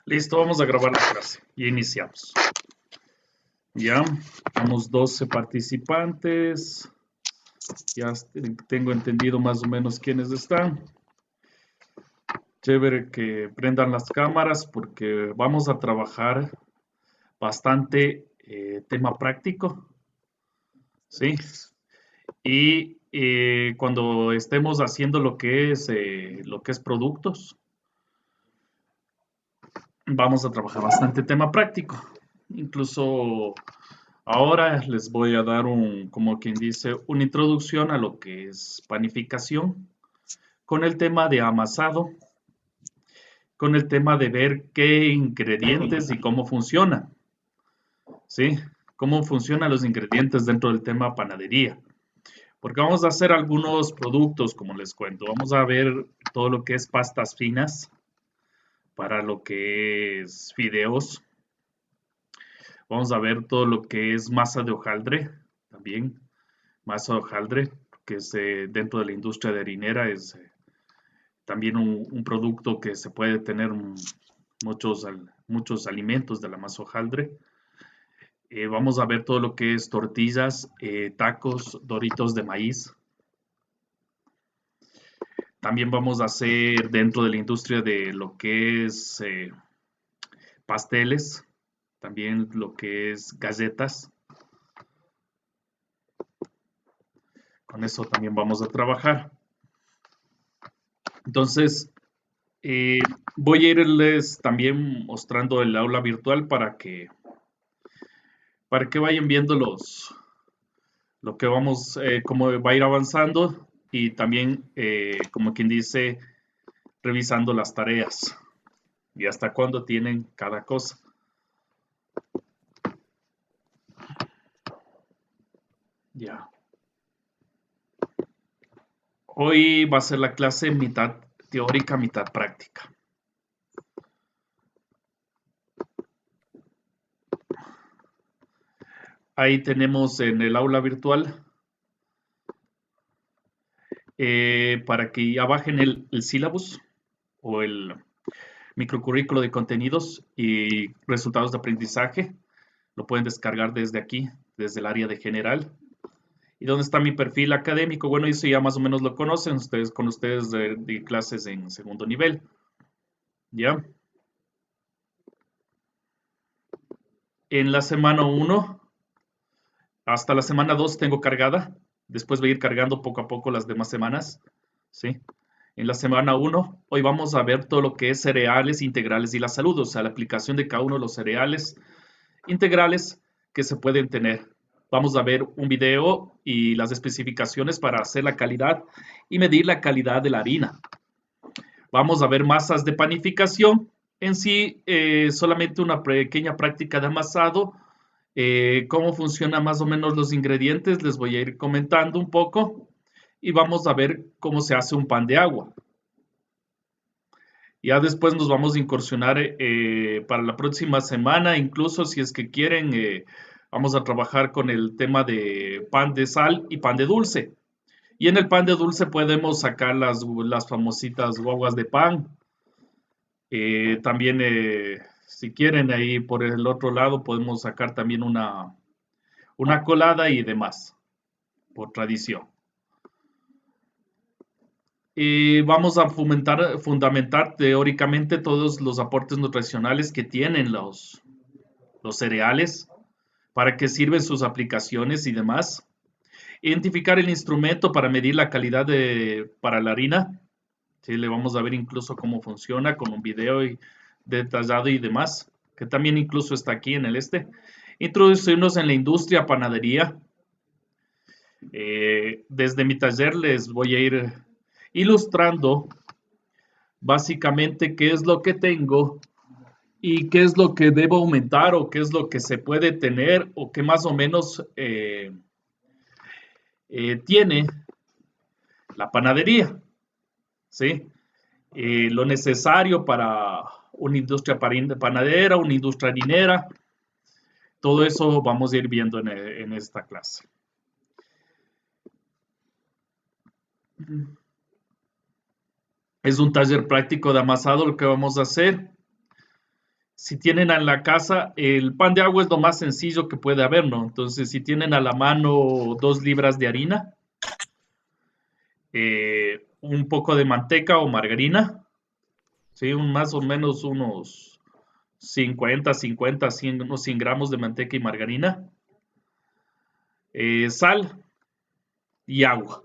Listo, vamos a grabar la clase y iniciamos. Ya, tenemos 12 participantes. Ya tengo entendido más o menos quiénes están. Chévere que prendan las cámaras porque vamos a trabajar bastante tema práctico, ¿sí? Y cuando estemos haciendo lo que es productos, vamos a trabajar bastante tema práctico. Incluso ahora les voy a dar como quien dice, una introducción a lo que es panificación, con el tema de amasado, con el tema de ver qué ingredientes y cómo funciona, ¿sí? Cómo funcionan los ingredientes dentro del tema panadería. Porque vamos a hacer algunos productos, como les cuento. Vamos a ver todo lo que es pastas finas para lo que es fideos. Vamos a ver todo lo que es masa de hojaldre también. Masa de hojaldre, que es dentro de la industria de harinera, es también un producto que se puede tener muchos alimentos de la masa hojaldre. Vamos a ver todo lo que es tortillas, tacos, doritos de maíz. También vamos a hacer dentro de la industria de lo que es pasteles, también lo que es galletas. Con eso también vamos a trabajar. Entonces, eh, voy a irles también mostrando el aula virtual para que vayan viendo lo que vamos, cómo va a ir avanzando y también, como quien dice, revisando las tareas y hasta cuándo tienen cada cosa. Ya. Hoy va a ser la clase mitad teórica, mitad práctica. Ahí tenemos en el aula virtual para que ya bajen el sílabus o el microcurrículo de contenidos y resultados de aprendizaje. Lo pueden descargar desde aquí, desde el área de general. ¿Y dónde está mi perfil académico? Bueno, eso ya más o menos lo conocen ustedes con ustedes de clases en segundo nivel. ¿Ya? En la semana 1 hasta la semana 2 tengo cargada. Después voy a ir cargando poco a poco las demás semanas. ¿Sí? En la semana 1, hoy vamos a ver todo lo que es cereales integrales y la salud, o sea, la aplicación de cada uno de los cereales integrales que se pueden tener. Vamos a ver un video y las especificaciones para hacer la calidad y medir la calidad de la harina. Vamos a ver masas de panificación. En sí, solamente una pequeña práctica de amasado. Cómo funcionan más o menos los ingredientes, les voy a ir comentando un poco. Y vamos a ver cómo se hace un pan de agua. Ya después nos vamos a incursionar para la próxima semana, incluso si es que quieren, vamos a trabajar con el tema de pan de sal y pan de dulce. Y en el pan de dulce podemos sacar las famositas guaguas de pan. También, si quieren, ahí por el otro lado podemos sacar también una colada y demás, por tradición. Vamos a fundamentar teóricamente todos los aportes nutricionales que tienen los cereales, para qué sirven sus aplicaciones y demás. Identificar el instrumento para medir la calidad para la harina. Sí, le vamos a ver incluso cómo funciona con un video detallado y demás, que también incluso está aquí en el este. Introducirnos en la industria panadería. Desde mi taller les voy a ir ilustrando básicamente qué es lo que tengo y qué es lo que debo aumentar o qué es lo que se puede tener o qué más o menos tiene la panadería, ¿sí? Lo necesario para una industria panadera, una industria harinera, todo eso vamos a ir viendo en esta clase. Es un taller práctico de amasado lo que vamos a hacer. si tienen en la casa, el pan de agua es lo más sencillo que puede haber, ¿no? Entonces, si tienen a la mano 2 libras de harina, un poco de manteca o margarina, ¿sí? Más o menos unos 100, unos 100 gramos de manteca y margarina, sal y agua.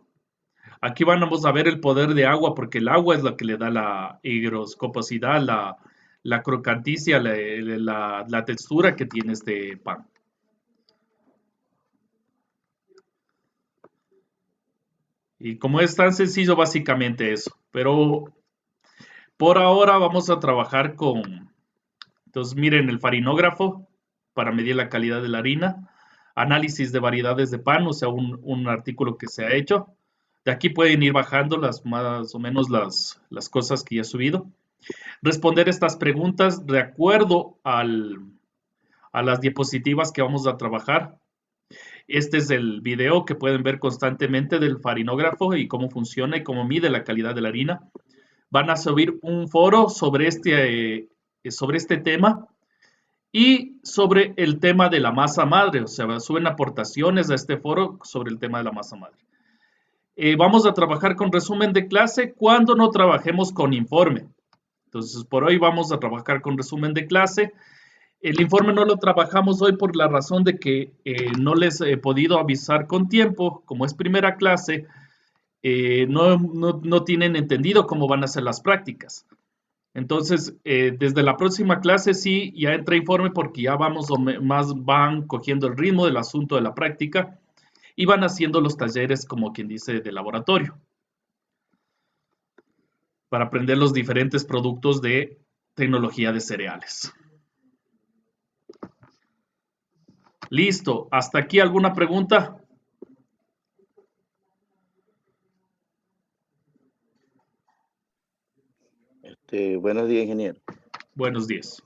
Aquí vamos a ver el poder de agua porque el agua es la que le da la higroscoposidad, la crocanticia, la textura que tiene este pan. Y como es tan sencillo, básicamente eso. Pero por ahora vamos a trabajar con, entonces miren, el farinógrafo para medir la calidad de la harina, análisis de variedades de pan, o sea, un artículo que se ha hecho. De aquí pueden ir bajando más o menos las cosas que ya he subido. Responder estas preguntas de acuerdo a las diapositivas que vamos a trabajar. Este es el video que pueden ver constantemente del farinógrafo y cómo funciona y cómo mide la calidad de la harina. Van a subir un foro sobre este tema y sobre el tema de la masa madre, o sea, suben aportaciones a este foro sobre el tema de la masa madre. Vamos a trabajar con resumen de clase cuando no trabajemos con informe. Entonces, por hoy vamos a trabajar con resumen de clase. El informe no lo trabajamos hoy por la razón de que no les he podido avisar con tiempo, como es primera clase, no tienen entendido cómo van a ser las prácticas. Entonces, desde la próxima clase sí, ya entra informe porque ya más van cogiendo el ritmo del asunto de la práctica y van haciendo los talleres, como quien dice, de laboratorio, para aprender los diferentes productos de tecnología de cereales. Listo, ¿hasta aquí alguna pregunta? Buenos días, ingeniero. Buenos días.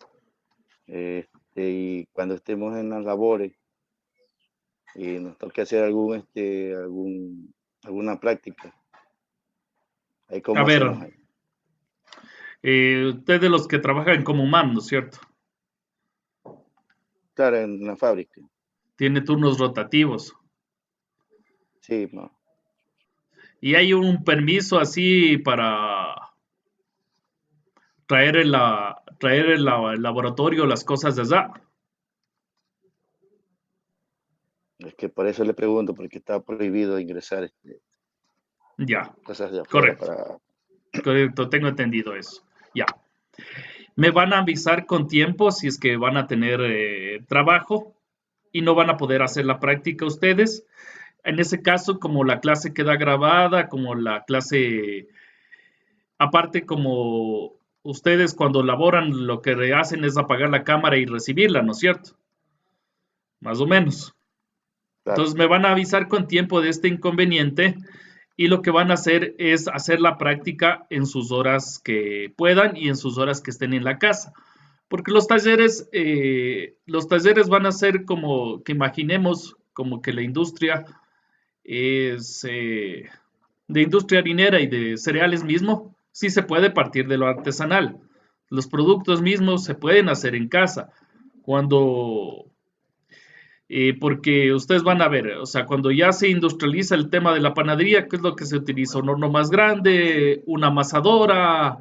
Y cuando estemos en las labores y nos toque hacer alguna práctica, ¿cómo A ver, hacemos ahí? usted de los que trabajan como humano, ¿no es cierto? Claro, en la fábrica. Tiene turnos rotativos. Sí, no. Y hay un permiso así para traer el laboratorio, las cosas de allá. Es que por eso le pregunto, porque está prohibido ingresar Ya, cosas de afuera correcto, para... correcto, tengo entendido eso. Ya. Me van a avisar con tiempo si es que van a tener trabajo y no van a poder hacer la práctica ustedes. En ese caso, como la clase queda grabada, como la clase, aparte como ustedes cuando laboran lo que hacen es apagar la cámara y recibirla, ¿no es cierto? Más o menos. Claro, Entonces me van a avisar con tiempo de este inconveniente y lo que van a hacer es hacer la práctica en sus horas que puedan y en sus horas que estén en la casa. Porque los talleres van a ser como que imaginemos como que la industria es de industria harinera y de cereales mismo, sí se puede partir de lo artesanal. Los productos mismos se pueden hacer en casa. Cuando porque ustedes van a ver, o sea, cuando ya se industrializa el tema de la panadería, ¿qué es lo que se utiliza? Un horno más grande, una amasadora,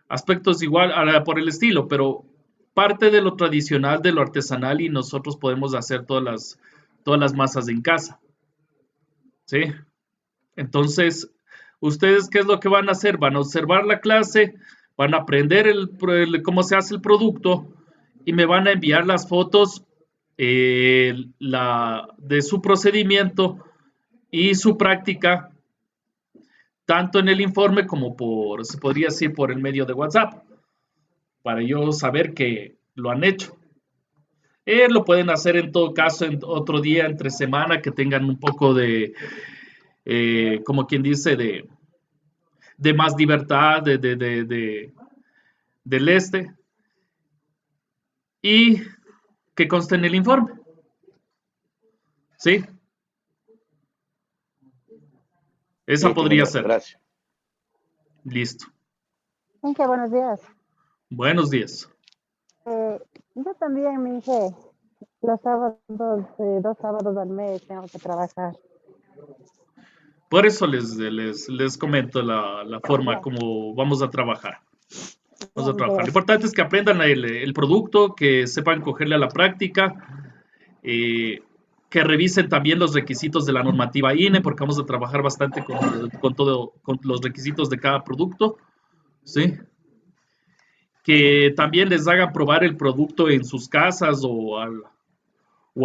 aspectos igual por el estilo, pero parte de lo tradicional, de lo artesanal y nosotros podemos hacer todas las masas en casa, ¿sí? Entonces, ¿ustedes qué es lo que van a hacer? Van a observar la clase, van a aprender cómo se hace el producto y me van a enviar las fotos de su procedimiento y su práctica, tanto en el informe como se podría decir, por el medio de WhatsApp, para yo saber que lo han hecho. Lo pueden hacer en todo caso en otro día, entre semana, que tengan un poco como quien dice, de más libertad del y que conste en el informe. ¿Sí? Esa listo, podría ingeniero, ser. gracias. Listo. Inge, buenos días. Buenos días. Yo también, mi hija, los sábados, 2 sábados al mes tengo que trabajar. Por eso les comento la forma Ya, como vamos a trabajar. ya, Vamos a trabajar. Lo veo. importante es que aprendan el producto, que sepan cogerle a la práctica, eh, que revisen también los requisitos de la normativa INE, porque vamos a trabajar bastante con los requisitos de cada producto, ¿sí? Que también les hagan probar el producto en sus casas o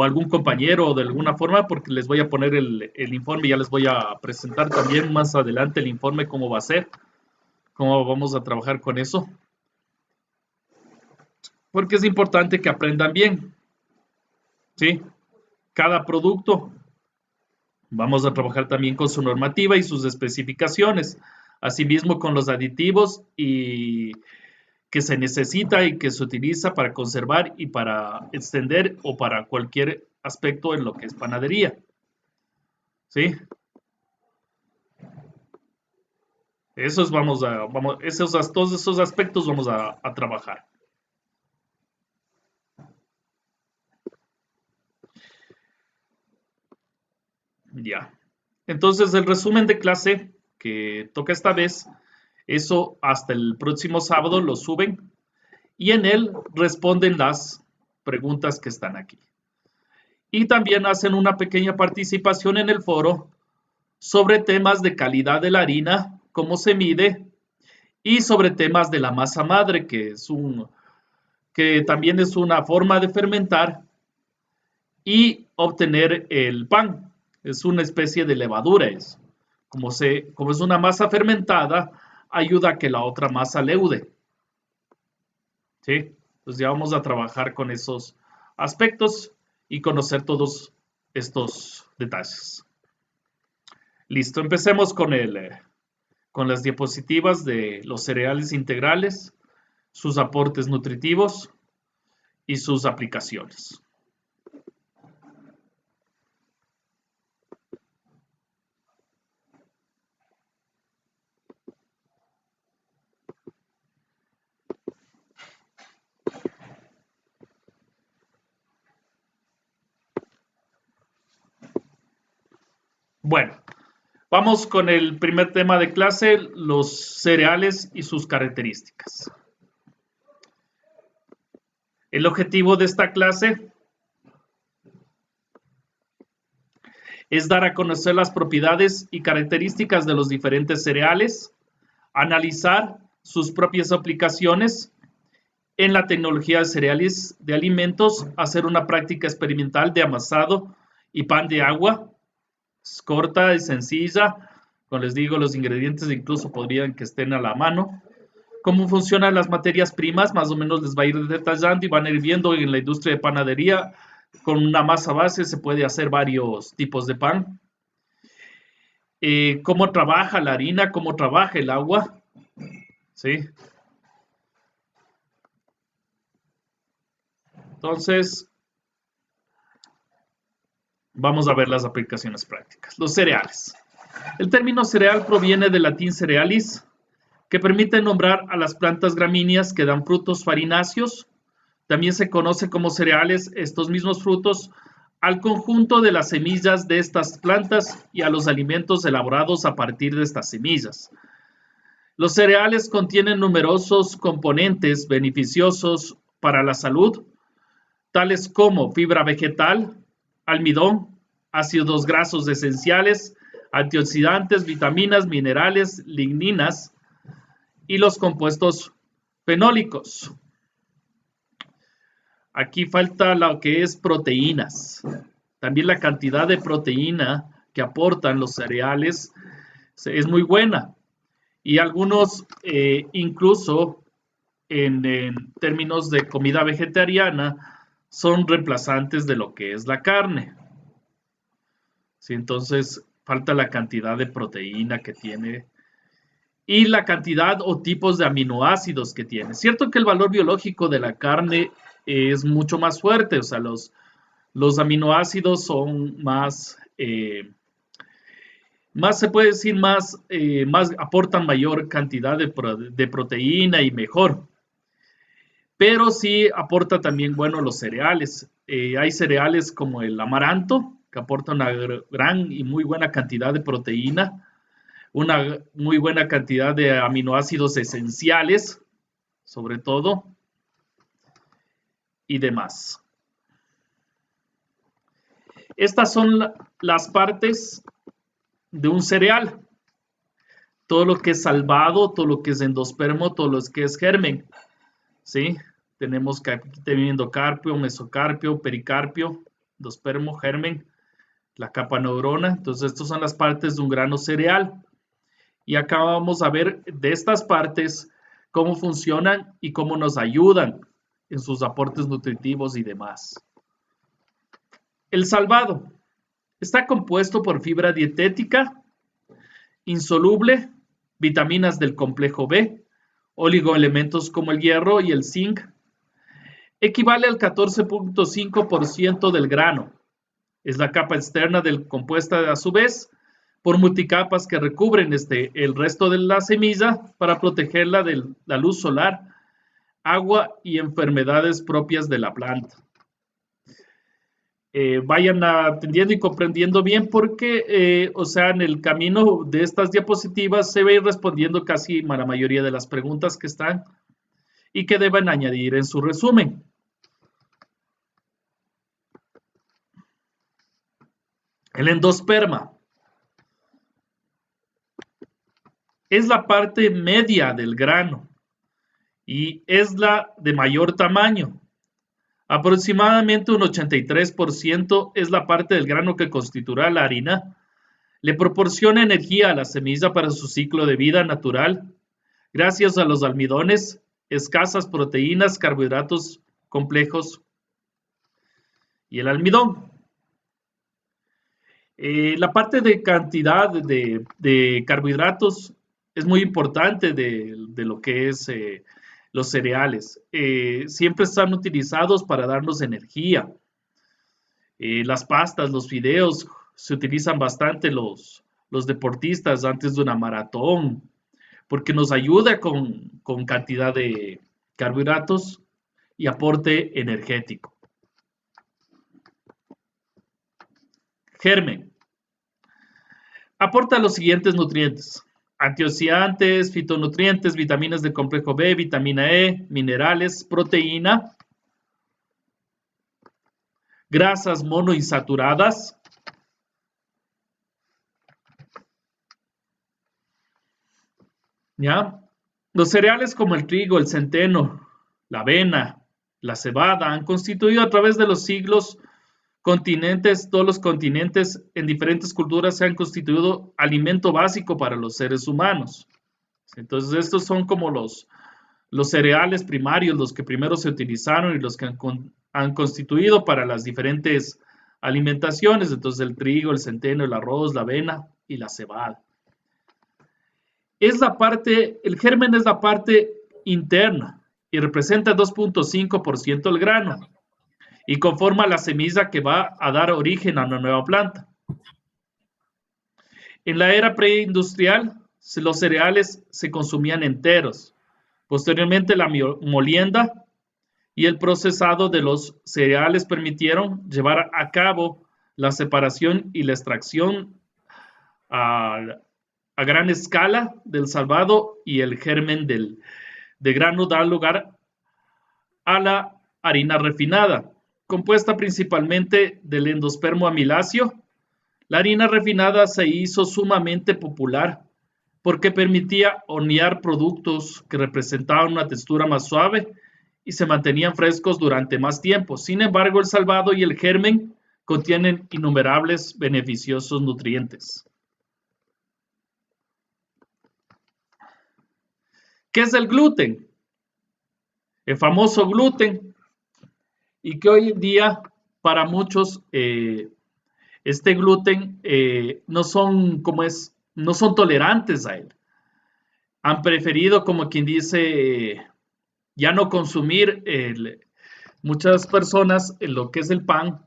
algún compañero de alguna forma, porque les voy a poner el informe, ya les voy a presentar también más adelante el informe, cómo va a ser, cómo vamos a trabajar con eso, porque es importante que aprendan bien, ¿sí? Cada producto, vamos a trabajar también con su normativa y sus especificaciones, asimismo con los aditivos y que se necesita y que se utiliza para conservar y para extender o para cualquier aspecto en lo que es panadería, ¿sí? Todos esos aspectos vamos a trabajar. Ya. Entonces, el resumen de clase que toca esta vez, eso hasta el próximo sábado lo suben y en él responden las preguntas que están aquí. Y también hacen una pequeña participación en el foro sobre temas de calidad de la harina, cómo se mide, y sobre temas de la masa madre, que también es una forma de fermentar y obtener el pan. Es una especie de levadura. Como es una masa fermentada, ayuda a que la otra masa leude. ¿Sí? Entonces ya vamos a trabajar con esos aspectos y conocer todos estos detalles. Listo, empecemos con las diapositivas de los cereales integrales, sus aportes nutritivos y sus aplicaciones. Bueno, vamos con el primer tema de clase, los cereales y sus características. El objetivo de esta clase es dar a conocer las propiedades y características de los diferentes cereales, analizar sus propias aplicaciones en la tecnología de cereales de alimentos, hacer una práctica experimental de amasado y pan de agua. Es corta y sencilla. Como les digo, los ingredientes incluso podrían que estén a la mano. Cómo funcionan las materias primas, más o menos les va a ir detallando y van a ir viendo en la industria de panadería. Con una masa base se puede hacer varios tipos de pan. Cómo trabaja la harina, cómo trabaja el agua. ¿Sí? Entonces, vamos a ver las aplicaciones prácticas. Los cereales. El término cereal proviene del latín cerealis, que permite nombrar a las plantas gramíneas que dan frutos farináceos. También se conoce como cereales estos mismos frutos al conjunto de las semillas de estas plantas y a los alimentos elaborados a partir de estas semillas. Los cereales contienen numerosos componentes beneficiosos para la salud, tales como fibra vegetal, almidón, ácidos grasos esenciales, antioxidantes, vitaminas, minerales, ligninas y los compuestos fenólicos. Aquí falta lo que es proteínas. También la cantidad de proteína que aportan los cereales es muy buena. Y algunos, incluso en términos de comida vegetariana, son reemplazantes de lo que es la carne. ¿Sí? Entonces, falta la cantidad de proteína que tiene y la cantidad o tipos de aminoácidos que tiene. Cierto que el valor biológico de la carne es mucho más fuerte, o sea, los aminoácidos son más se puede decir, más aportan mayor cantidad de proteína y mejor. pero sí aporta también, bueno, los cereales. Hay cereales como el amaranto, que aporta una gran y muy buena cantidad de proteína, una muy buena cantidad de aminoácidos esenciales, sobre todo, y demás. Estas son las partes de un cereal. Todo lo que es salvado, todo lo que es endospermo, todo lo que es germen. ¿Sí? Tenemos que aquí también endocarpio, mesocarpio, pericarpio, endospermo, germen, la capa neurona. Entonces, estas son las partes de un grano cereal. Y acá vamos a ver de estas partes cómo funcionan y cómo nos ayudan en sus aportes nutritivos y demás. El salvado está compuesto por fibra dietética, insoluble, vitaminas del complejo B, oligoelementos como el hierro y el zinc. Equivale al 14.5% del grano. Es la capa externa del compuesta a su vez por multicapas que recubren el resto de la semilla para protegerla de la luz solar, agua y enfermedades propias de la planta. Vayan atendiendo y comprendiendo bien porque, o sea, en el camino de estas diapositivas se va a ir respondiendo casi la mayoría de las preguntas que están y que deben añadir en su resumen. El endosperma es la parte media del grano y es la de mayor tamaño. Aproximadamente un 83% es la parte del grano que constituirá la harina. Le proporciona energía a la semilla para su ciclo de vida natural, gracias a los almidones, escasas proteínas, carbohidratos complejos y el almidón. La parte de cantidad de carbohidratos es muy importante de lo que es los cereales. Siempre están utilizados para darnos energía. Las pastas, los fideos, se utilizan bastante los deportistas antes de una maratón, porque nos ayuda con cantidad de carbohidratos y aporte energético. Germen. Aporta los siguientes nutrientes: antioxidantes, fitonutrientes, vitaminas del complejo B, vitamina E, minerales, proteína, grasas monoinsaturadas, ¿ya? Los cereales como el trigo, el centeno, la avena, la cebada han constituido a través de los siglos continentes, todos los continentes en diferentes culturas se han constituido alimento básico para los seres humanos. Entonces estos son como los cereales primarios, los que primero se utilizaron y los que han constituido para las diferentes alimentaciones. Entonces el trigo, el centeno, el arroz, la avena y la cebada. El germen es la parte interna y representa 2.5% del grano y conforma la semilla que va a dar origen a una nueva planta. En la era preindustrial, los cereales se consumían enteros. Posteriormente, la molienda y el procesado de los cereales permitieron llevar a cabo la separación y la extracción a gran escala del salvado, y el germen de grano da lugar a la harina refinada, compuesta principalmente del endospermo amiláceo. La harina refinada se hizo sumamente popular porque permitía hornear productos que representaban una textura más suave y se mantenían frescos durante más tiempo. Sin embargo, el salvado y el germen contienen innumerables beneficiosos nutrientes. ¿Qué es el gluten? El famoso gluten, y que hoy en día para muchos este gluten no son tolerantes a él. Han preferido, como quien dice, ya no consumir muchas personas lo que es el pan,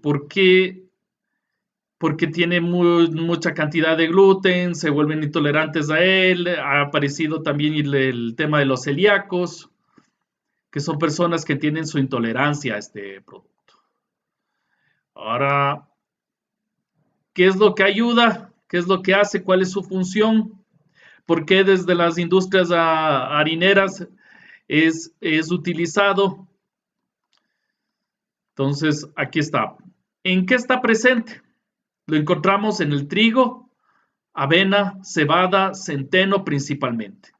porque porque tiene mucha cantidad de gluten, se vuelven intolerantes a él. Ha aparecido también el tema de los celíacos, que son personas que tienen su intolerancia a este producto. Ahora, ¿qué es lo que ayuda? ¿Qué es lo que hace? ¿Cuál es su función? ¿Por qué desde las industrias harineras es utilizado? Entonces, aquí está. ¿En qué está presente? Lo encontramos en el trigo, avena, cebada, centeno principalmente.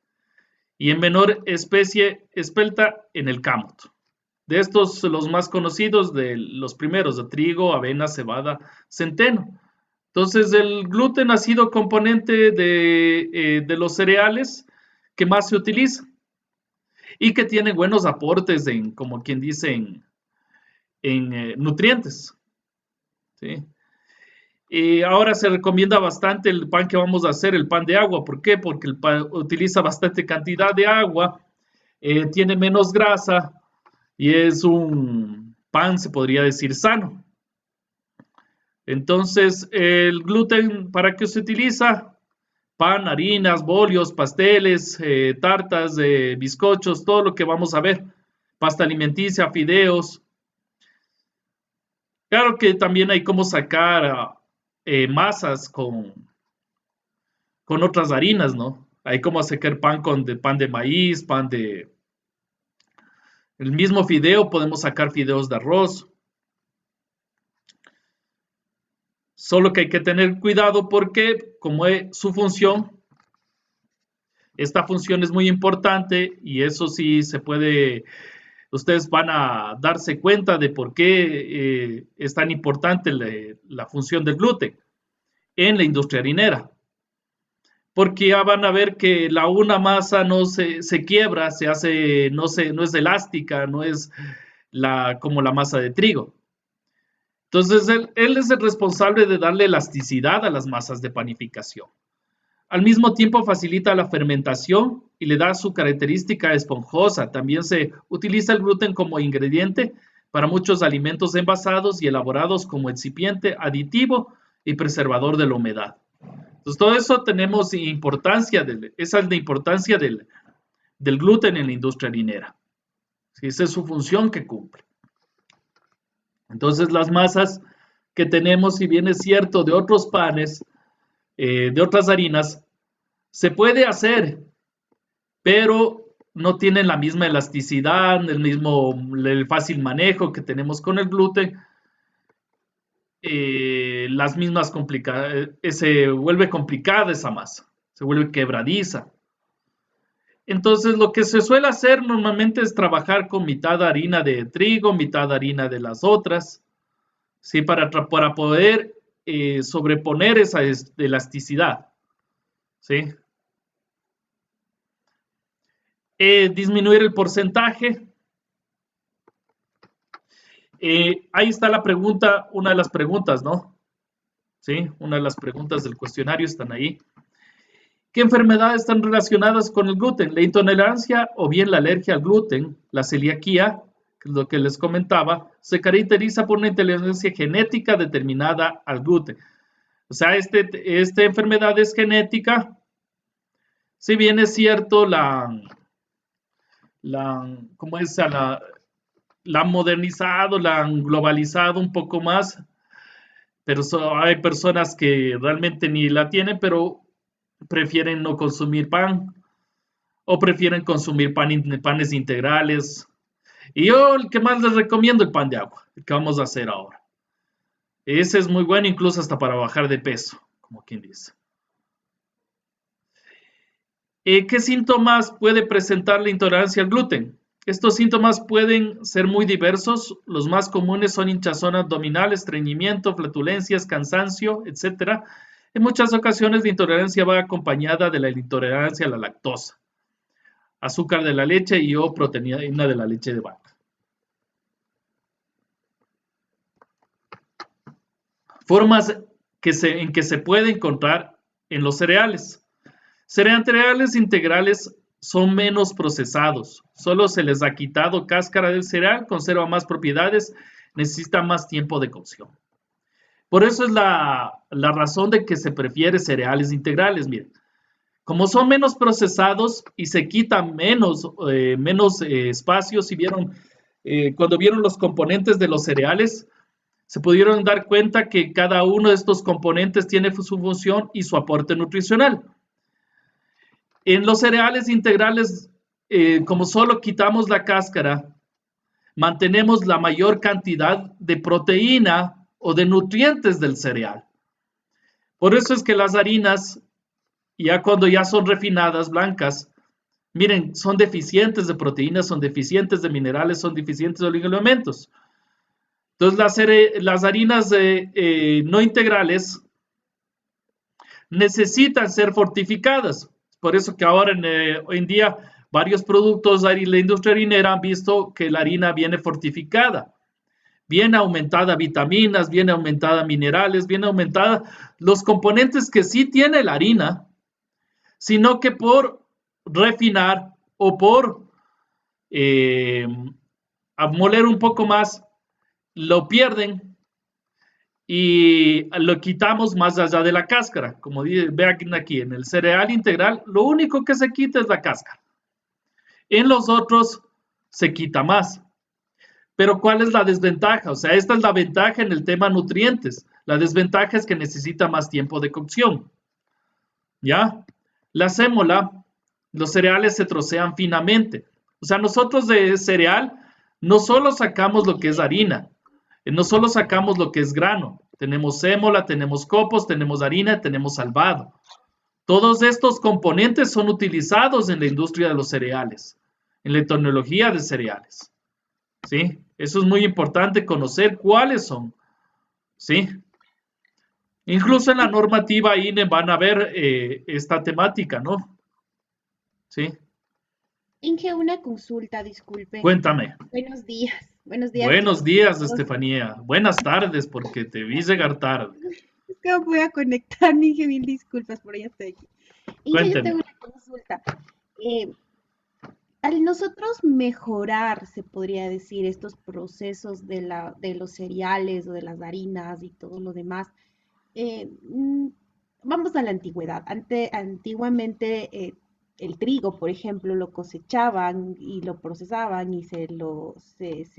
Y en menor especie espelta en el cámoto. De estos, los más conocidos, de los primeros, de trigo, avena, cebada, centeno. Entonces, el gluten ha sido componente de los cereales que más se utiliza y que tiene buenos aportes en, como quien dice, en nutrientes. ¿Sí? Y ahora se recomienda bastante el pan que vamos a hacer, el pan de agua. ¿Por qué? Porque el pan utiliza bastante cantidad de agua, tiene menos grasa y es un pan, se podría decir, sano. Entonces, el gluten, ¿para qué se utiliza? Pan, harinas, bollos, pasteles, tartas, bizcochos, todo lo que vamos a ver. Pasta alimenticia, fideos. Claro que también hay cómo sacar masas con otras harinas, ¿no? Hay como sacar pan pan de maíz, pan de... El mismo fideo, podemos sacar fideos de arroz. Solo que hay que tener cuidado porque como es su función, esta función es muy importante y eso sí se puede, ustedes van a darse cuenta de por qué es tan importante la función del gluten en la industria harinera. Porque ya van a ver que una masa no se quiebra, se hace, no es elástica, no es como la masa de trigo. Entonces, él es el responsable de darle elasticidad a las masas de panificación. Al mismo tiempo facilita la fermentación y le da su característica esponjosa. También se utiliza el gluten como ingrediente para muchos alimentos envasados y elaborados como excipiente, aditivo y preservador de la humedad. Entonces, todo eso tenemos importancia, esa es la importancia del gluten en la industria harinera. ¿Sí? Esa es su función que cumple. Entonces, las masas que tenemos, si bien es cierto, de otros panes, de otras harinas, se puede hacer, pero no tienen la misma elasticidad, el fácil manejo que tenemos con el gluten. Las mismas complicadas, se vuelve complicada esa masa, se vuelve quebradiza. Entonces, lo que se suele hacer normalmente es trabajar con mitad harina de trigo, mitad harina de las otras, ¿sí? Para poder sobreponer esa elasticidad, ¿sí? Disminuir el porcentaje. Ahí está la pregunta, una de las preguntas, ¿no? ¿Sí? Una de las preguntas del cuestionario están ahí. ¿Qué enfermedades están relacionadas con el gluten? La intolerancia o bien la alergia al gluten, la celiaquía, que es lo que les comentaba, se caracteriza por una intolerancia genética determinada al gluten. O sea, esta enfermedad es genética. Si bien es cierto, ¿cómo es? La han modernizado, la han globalizado un poco más, pero hay personas que realmente ni la tienen, pero prefieren no consumir pan o prefieren consumir panes integrales. Y yo el que más les recomiendo el pan de agua, el que vamos a hacer ahora. Ese es muy bueno, incluso hasta para bajar de peso, como quien dice. ¿Qué síntomas puede presentar la intolerancia al gluten? Estos síntomas pueden ser muy diversos. Los más comunes son hinchazón abdominal, estreñimiento, flatulencias, cansancio, etc. En muchas ocasiones la intolerancia va acompañada de la intolerancia a la lactosa, azúcar de la leche y o proteína de la leche de vaca. Formas en que se puede encontrar en los cereales. Cereales integrales son menos procesados, solo se les ha quitado cáscara del cereal, conserva más propiedades, necesita más tiempo de cocción. Por eso es la razón de que se prefiere cereales integrales. Miren, como son menos procesados y se quita menos espacio, si vieron, cuando vieron los componentes de los cereales, se pudieron dar cuenta que cada uno de estos componentes tiene su función y su aporte nutricional. En los cereales integrales, como solo quitamos la cáscara, mantenemos la mayor cantidad de proteína o de nutrientes del cereal. Por eso es que las harinas, ya cuando ya son refinadas, blancas, miren, son deficientes de proteínas, son deficientes de minerales, son deficientes de oligoelementos. Entonces, las harinas no integrales necesitan ser fortificadas. Por eso que ahora, hoy en día, varios productos de la industria harinera han visto que la harina viene fortificada. Viene aumentada vitaminas, viene aumentada minerales, viene aumentada los componentes que sí tiene la harina, sino que por refinar o por moler un poco más, lo pierden y lo quitamos más allá de la cáscara. Como vean aquí, en el cereal integral, lo único que se quita es la cáscara. En los otros se quita más. Pero ¿cuál es la desventaja? O sea, esta es la ventaja en el tema nutrientes. La desventaja es que necesita más tiempo de cocción. ¿Ya? La sémola, los cereales se trocean finamente. O sea, nosotros de cereal no solo sacamos lo que es harina, no solo sacamos lo que es grano. Tenemos sémola, tenemos copos, tenemos harina, tenemos salvado. Todos estos componentes son utilizados en la industria de los cereales, en la tecnología de cereales. ¿Sí? Eso es muy importante conocer cuáles son. ¿Sí? Incluso en la normativa INE van a ver esta temática, ¿no? ¿Sí? Inge, una consulta, disculpe. Cuéntame. Buenos días. Buenos días. Buenos días, Estefanía. Buenas tardes, porque te vi llegar tarde. Es que me voy a conectar, Inge, mil disculpas, pero ya estoy aquí. Inge, Cuénteme. yo tengo una consulta. Al nosotros mejorar, se podría decir, estos procesos de los cereales o de las harinas y todo lo demás, vamos a la antigüedad. Antiguamente el trigo, por ejemplo, lo cosechaban y lo procesaban y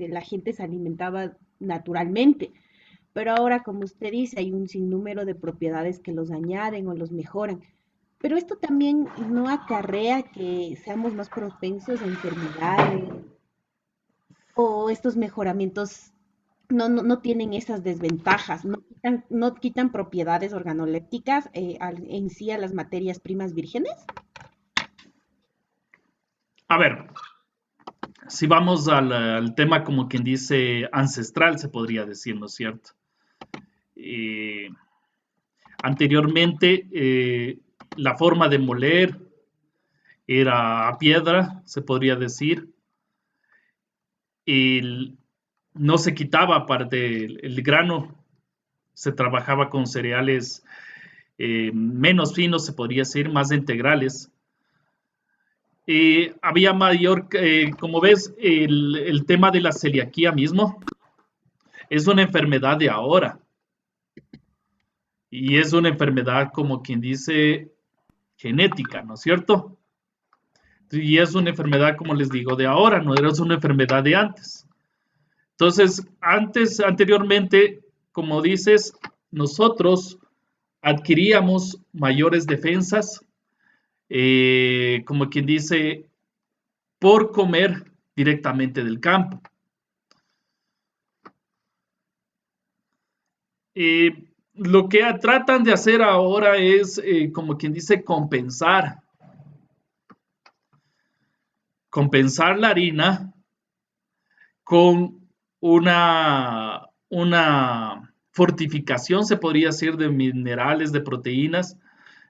la gente se alimentaba naturalmente. Pero ahora, como usted dice, hay un sinnúmero de propiedades que los añaden o los mejoran. Pero esto también no acarrea que seamos más propensos a enfermedades o estos mejoramientos no tienen esas desventajas, no quitan propiedades organolépticas en sí a las materias primas vírgenes. A ver, si vamos al tema como quien dice ancestral, se podría decir, ¿no es cierto? Anteriormente, la forma de moler era a piedra, se podría decir, y no se quitaba aparte el grano, se trabajaba con cereales menos finos, se podría decir, más integrales. Había mayor, como ves, el tema de la celiaquía mismo es una enfermedad de ahora. Y es una enfermedad, como quien dice, genética, ¿no es cierto? Y es una enfermedad, como les digo, de ahora, no era una enfermedad de antes. Entonces, anteriormente, como dices, nosotros adquiríamos mayores defensas, como quien dice, por comer directamente del campo. Lo que tratan de hacer ahora es, como quien dice, compensar la harina con una fortificación, se podría decir, de minerales, de proteínas,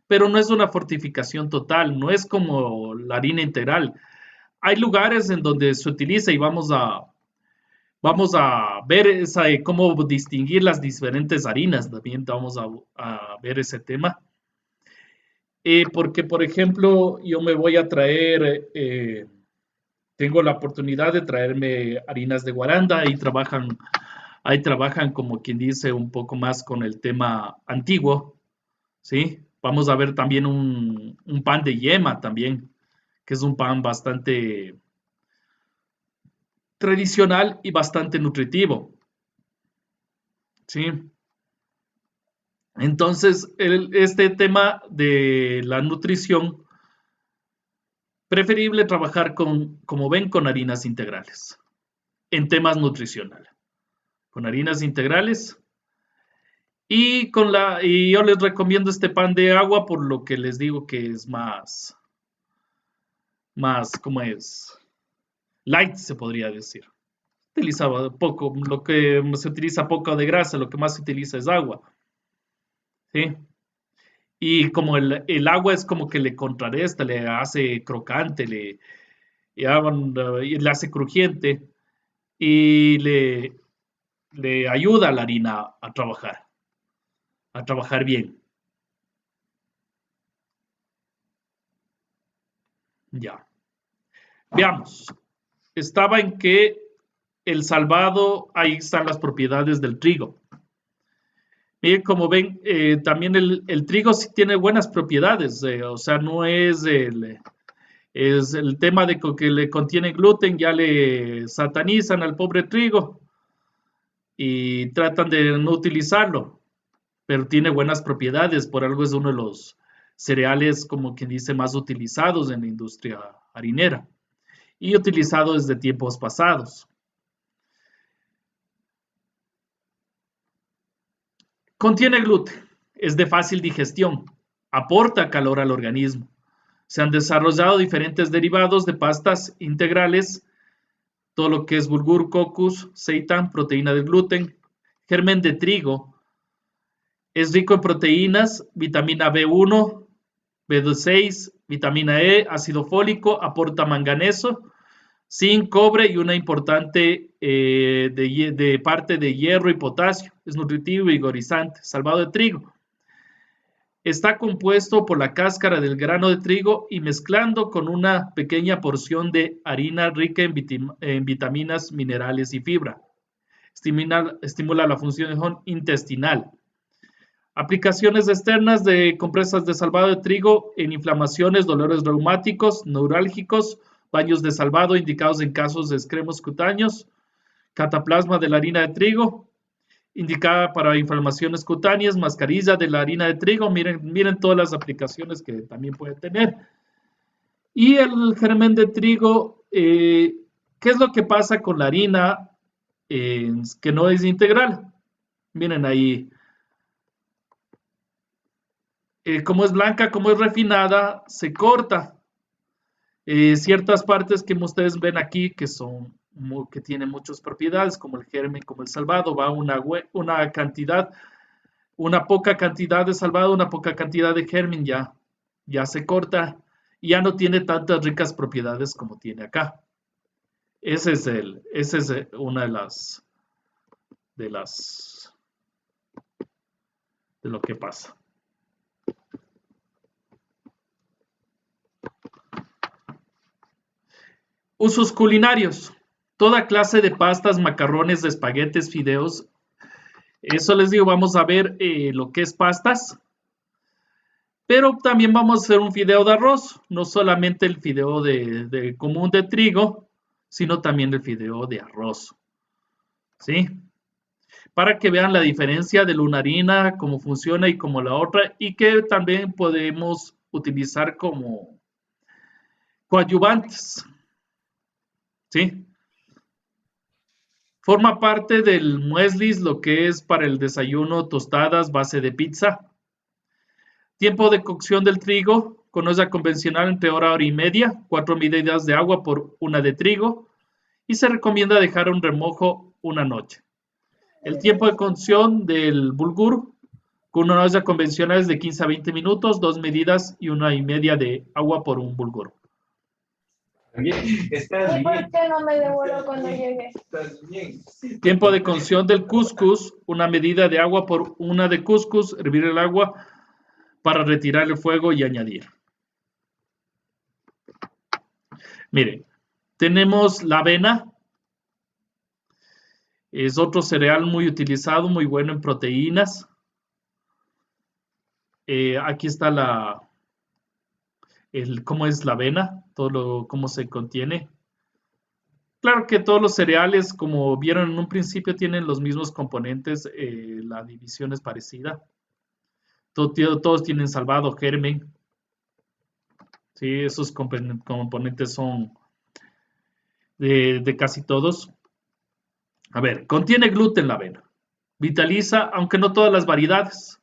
pero no es una fortificación total, no es como la harina integral. Hay lugares en donde se utiliza y vamos a ver cómo distinguir las diferentes harinas, también vamos a ver ese tema. Porque, por ejemplo, yo me voy a traer, tengo la oportunidad de traerme harinas de Guaranda y trabajan Ahí trabajan como quien dice un poco más con el tema antiguo, ¿sí? Vamos a ver también un pan de yema también, que es un pan bastante tradicional y bastante nutritivo, ¿sí? Entonces, este tema de la nutrición, preferible trabajar como ven, con harinas integrales, en temas nutricionales, con harinas integrales. Y yo les recomiendo este pan de agua por lo que les digo que es ¿cómo es? Light, se podría decir. Utilizaba poco, lo que se utiliza poco de grasa, lo que más se utiliza es agua, ¿sí? Y como el agua es como que le contrarresta, le hace crocante, le hace crujiente y le ayuda a la harina a trabajar bien. Ya. Veamos. Estaba en que el salvado, ahí están las propiedades del trigo. Miren, como ven, también el trigo sí tiene buenas propiedades, o sea, no es el tema de que le contiene gluten, ya le satanizan al pobre trigo y tratan de no utilizarlo, pero tiene buenas propiedades, por algo es uno de los cereales, como quien dice, más utilizados en la industria harinera y utilizado desde tiempos pasados. Contiene gluten, es de fácil digestión, aporta calor al organismo. Se han desarrollado diferentes derivados de pastas integrales, todo lo que es bulgur, cocus, seitan, proteína del gluten, germen de trigo. Es rico en proteínas, vitamina B1, B6, vitamina E, ácido fólico, aporta manganeso, zinc, cobre y una importante de parte de hierro y potasio. Es nutritivo y vigorizante. Salvado de trigo. Está compuesto por la cáscara del grano de trigo y mezclando con una pequeña porción de harina rica en vitaminas, minerales y fibra. Estimula la función intestinal. Aplicaciones externas de compresas de salvado de trigo en inflamaciones, dolores reumáticos, neurálgicos, baños de salvado indicados en casos de esquemos cutáneos, cataplasma de la harina de trigo, indicada para inflamaciones cutáneas, mascarilla de la harina de trigo, miren todas las aplicaciones que también puede tener. Y el germen de trigo, ¿qué es lo que pasa con la harina que no es integral? Miren ahí, como es blanca, como es refinada, se corta. Ciertas partes que ustedes ven aquí que tienen muchas propiedades, como el germen, como el salvado, va una cantidad, una poca cantidad de salvado, una poca cantidad de germen ya se corta y ya no tiene tantas ricas propiedades como tiene acá. Esa es una de lo que pasa. Usos culinarios. Toda clase de pastas, macarrones, espaguetes, fideos. Eso les digo, vamos a ver lo que es pastas. Pero también vamos a hacer un fideo de arroz. No solamente el fideo común de trigo, sino también el fideo de arroz. ¿Sí? Para que vean la diferencia de una harina, cómo funciona y como la otra. Y que también podemos utilizar como coadyuvantes. ¿Sí? Forma parte del muesli, lo que es para el desayuno, tostadas, base de pizza. Tiempo de cocción del trigo, con olla convencional entre hora y media, 4 medidas de agua por una de trigo. Y se recomienda dejar un remojo una noche. El tiempo de cocción del bulgur, con una olla convencional es de 15 a 20 minutos, 2 medidas y 1,5 de agua por un bulgur. ¿Y por qué no me devuelvo cuando llegue? Tiempo de cocción del couscous, una medida de agua por una de couscous, hervir el agua para retirar el fuego y añadir. Miren, tenemos la avena. Es otro cereal muy utilizado, muy bueno en proteínas. Aquí está cómo es la avena, cómo se contiene. Claro que todos los cereales, como vieron en un principio, tienen los mismos componentes, la división es parecida. Todos tienen salvado germen. Sí, esos componentes son de casi todos. A ver, contiene gluten la avena. Vitaliza, aunque no todas las variedades.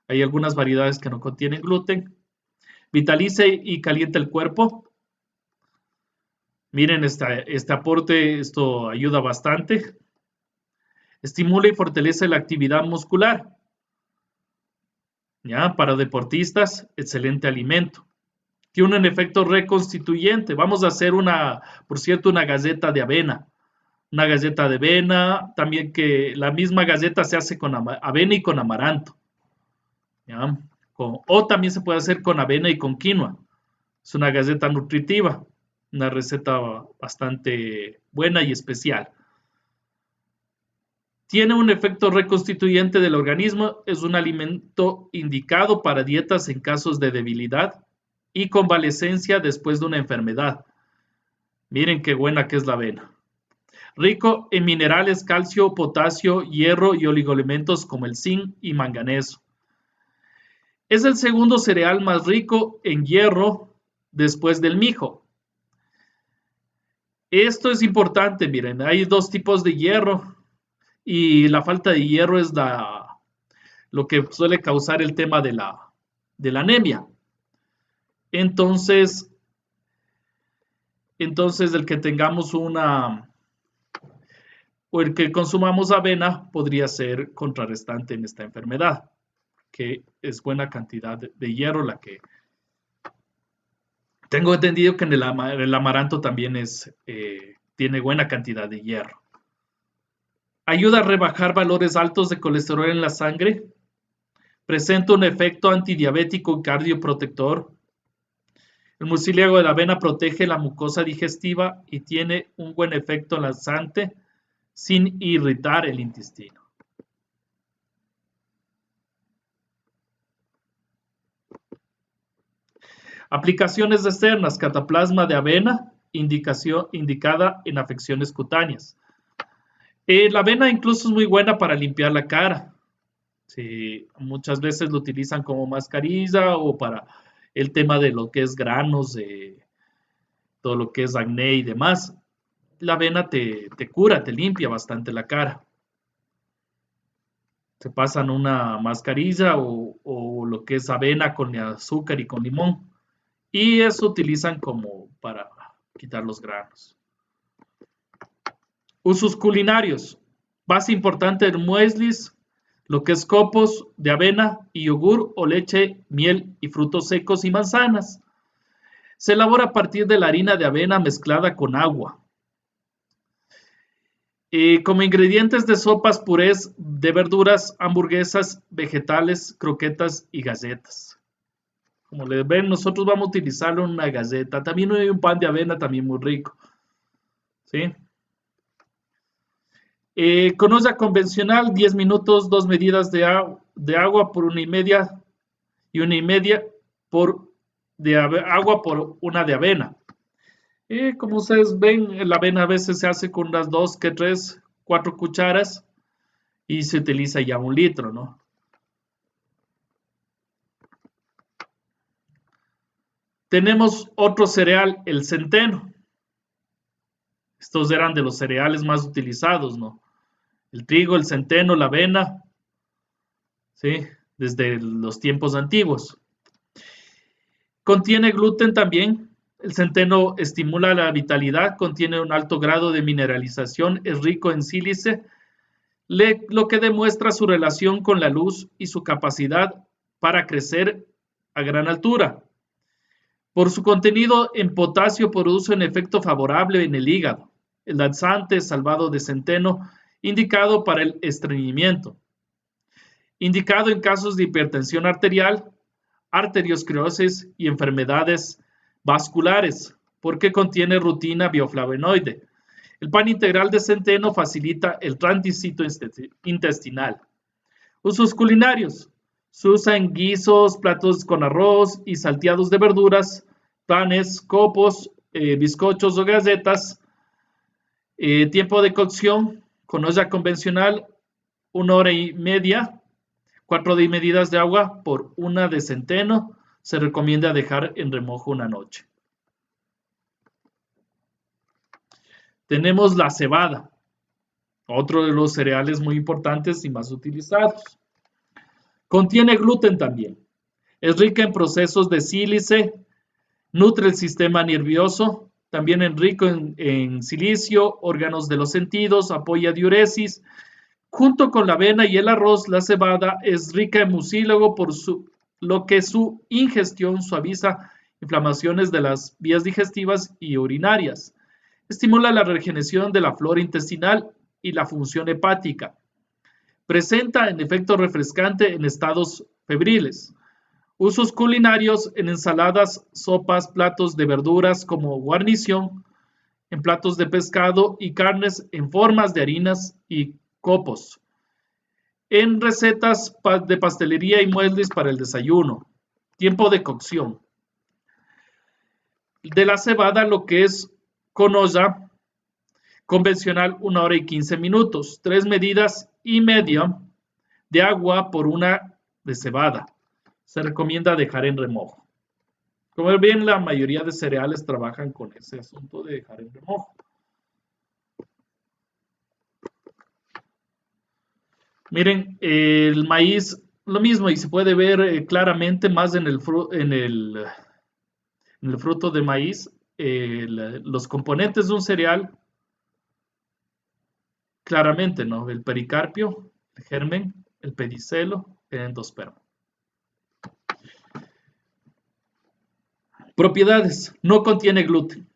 Hay algunas variedades que no contienen gluten. Vitaliza y calienta el cuerpo. Miren este aporte, esto ayuda bastante. Estimula y fortalece la actividad muscular. ¿Ya? Para deportistas, excelente alimento. Tiene un efecto reconstituyente. Vamos a hacer por cierto, una galleta de avena. Una galleta de avena, también que la misma galleta se hace con avena y con amaranto. ¿Ya? O también se puede hacer con avena y con quinoa. Es una galleta nutritiva, una receta bastante buena y especial. Tiene un efecto reconstituyente del organismo, es un alimento indicado para dietas en casos de debilidad y convalecencia después de una enfermedad. Miren qué buena que es la avena. Rico en minerales, calcio, potasio, hierro y oligoelementos como el zinc y manganeso. Es el segundo cereal más rico en hierro después del mijo. Esto es importante, miren, hay dos tipos de hierro y la falta de hierro es lo que suele causar el tema de la anemia. Entonces, el que tengamos o el que consumamos avena podría ser contrarrestante en esta enfermedad, que es buena cantidad de hierro la que... Tengo entendido que en el amaranto también tiene buena cantidad de hierro. Ayuda a rebajar valores altos de colesterol en la sangre. Presenta un efecto antidiabético y cardioprotector. El mucílago de la avena protege la mucosa digestiva y tiene un buen efecto laxante sin irritar el intestino. Aplicaciones externas: cataplasma de avena, indicada en afecciones cutáneas. La avena incluso es muy buena para limpiar la cara. Sí, muchas veces lo utilizan como mascarilla o para el tema de lo que es granos, todo lo que es acné y demás. La avena te cura, te limpia bastante la cara. Se pasan una mascarilla o lo que es avena con azúcar y con limón. Y eso utilizan como para quitar los granos. Usos culinarios. Base importante en mueslis, lo que es copos de avena y yogur o leche, miel y frutos secos y manzanas. Se elabora a partir de la harina de avena mezclada con agua. Como ingredientes de sopas, purés de verduras, hamburguesas, vegetales, croquetas y galletas. Como les ven, nosotros vamos a utilizarlo en una galleta. También hay un pan de avena también muy rico. ¿Sí? Con olla convencional, 10 minutos, 2 medidas de agua por 1,5 y 1,5 de agua por una de avena. Como ustedes ven, la avena a veces se hace con unas 2, 3, 4 cucharas y se utiliza ya 1 litro, ¿no? Tenemos otro cereal, el centeno. Estos eran de los cereales más utilizados, ¿no? El trigo, el centeno, la avena, ¿sí? Desde los tiempos antiguos. Contiene gluten también. El centeno estimula la vitalidad, contiene un alto grado de mineralización, es rico en sílice, lo que demuestra su relación con la luz y su capacidad para crecer a gran altura. Por su contenido en potasio produce un efecto favorable en el hígado. El laxante salvado de centeno, indicado para el estreñimiento. Indicado en casos de hipertensión arterial, arteriosclerosis y enfermedades vasculares, porque contiene rutina bioflavonoide. El pan integral de centeno facilita el tránsito intestinal. Usos culinarios. Se usa en guisos, platos con arroz y salteados de verduras, panes, copos, bizcochos o galletas. Tiempo de cocción con olla convencional, 1 hora y media. 4 medidas de agua por 1 de centeno. Se recomienda dejar en remojo una noche. Tenemos la cebada, otro de los cereales muy importantes y más utilizados. Contiene gluten también. Es rica en procesos de sílice, nutre el sistema nervioso, también es rico en silicio, órganos de los sentidos, apoya diuresis. Junto con la avena y el arroz, la cebada es rica en mucílago, lo que su ingestión suaviza inflamaciones de las vías digestivas y urinarias. Estimula la regeneración de la flora intestinal y la función hepática. Presenta en efecto refrescante en estados febriles. Usos culinarios en ensaladas, sopas, platos de verduras como guarnición, en platos de pescado y carnes en formas de harinas y copos. En recetas de pastelería y muebles para el desayuno. Tiempo de cocción. De la cebada, lo que es con olla convencional, 1 hora y 15 minutos. 3 medidas y media de agua por 1 de cebada. Se recomienda dejar en remojo. Como ven, la mayoría de cereales trabajan con ese asunto de dejar en remojo. Miren, el maíz, lo mismo, y se puede ver claramente más en el fruto de maíz, los componentes de un cereal, claramente, ¿no? El pericarpio, el germen, el pedicelo, el endospermo. Propiedades. No contiene gluten.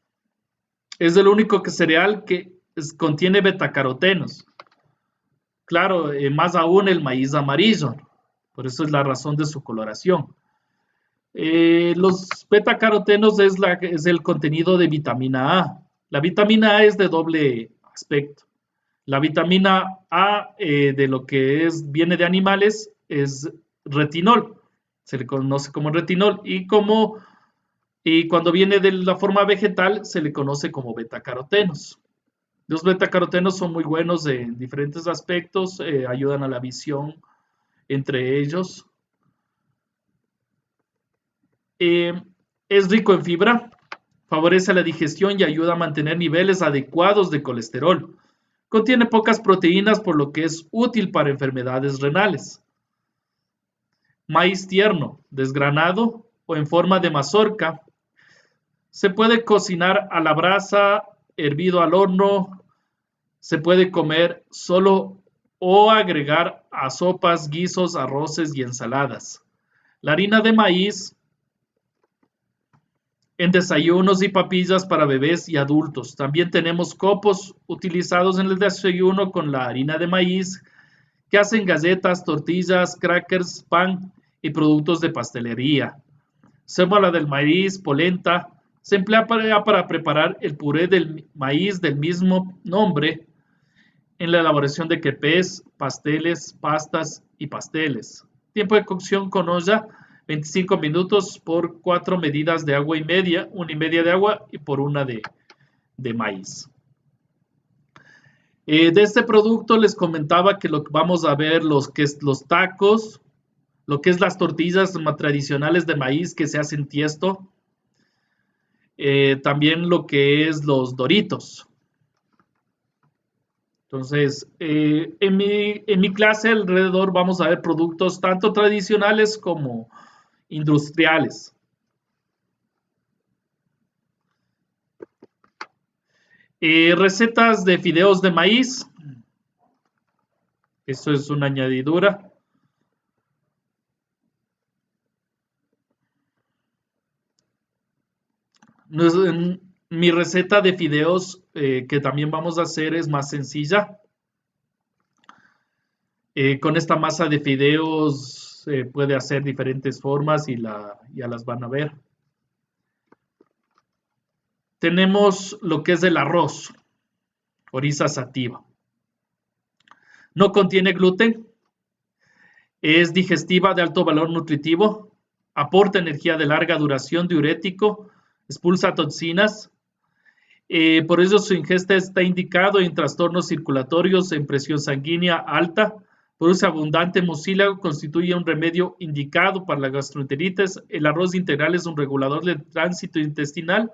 Es el único cereal que contiene betacarotenos. Claro, más aún el maíz amarillo. Por eso es la razón de su coloración. Los betacarotenos es el contenido de vitamina A. La vitamina A es de doble aspecto. La vitamina A de lo que viene de animales es retinol. Se le conoce como retinol. Y cuando viene de la forma vegetal se le conoce como betacarotenos. Los betacarotenos son muy buenos en diferentes aspectos, ayudan a la visión entre ellos. Es rico en fibra, favorece la digestión y ayuda a mantener niveles adecuados de colesterol. Contiene pocas proteínas, por lo que es útil para enfermedades renales. Maíz tierno, desgranado o en forma de mazorca. Se puede cocinar a la brasa, hervido al horno, se puede comer solo o agregar a sopas, guisos, arroces y ensaladas. La harina de maíz en desayunos y papillas para bebés y adultos. También tenemos copos utilizados en el desayuno con la harina de maíz que hacen galletas, tortillas, crackers, pan y productos de pastelería. Sémola del maíz, polenta, se emplea para preparar el puré del maíz del mismo nombre en la elaboración de crepes, pasteles, pastas y pasteles. Tiempo de cocción con olla, 25 minutos por 4 medidas de agua y media, 1,5 de agua y por 1 de maíz. De este producto les comentaba que lo que vamos a ver los tacos, lo que es las tortillas tradicionales de maíz que se hacen tiesto, también lo que es los Doritos. Entonces, en mi clase alrededor vamos a ver productos tanto tradicionales como industriales. Recetas de fideos de maíz. Eso es una añadidura. Mi receta de fideos que también vamos a hacer es más sencilla. Con esta masa de fideos se puede hacer diferentes formas y ya las van a ver. Tenemos lo que es el arroz. Oryza sativa. No contiene gluten. Es digestiva de alto valor nutritivo. Aporta energía de larga duración, diurético. Expulsa toxinas. Por eso su ingesta está indicado en trastornos circulatorios, en presión sanguínea alta. Produce abundante mucílago, constituye un remedio indicado para la gastroenteritis. El arroz integral es un regulador del tránsito intestinal.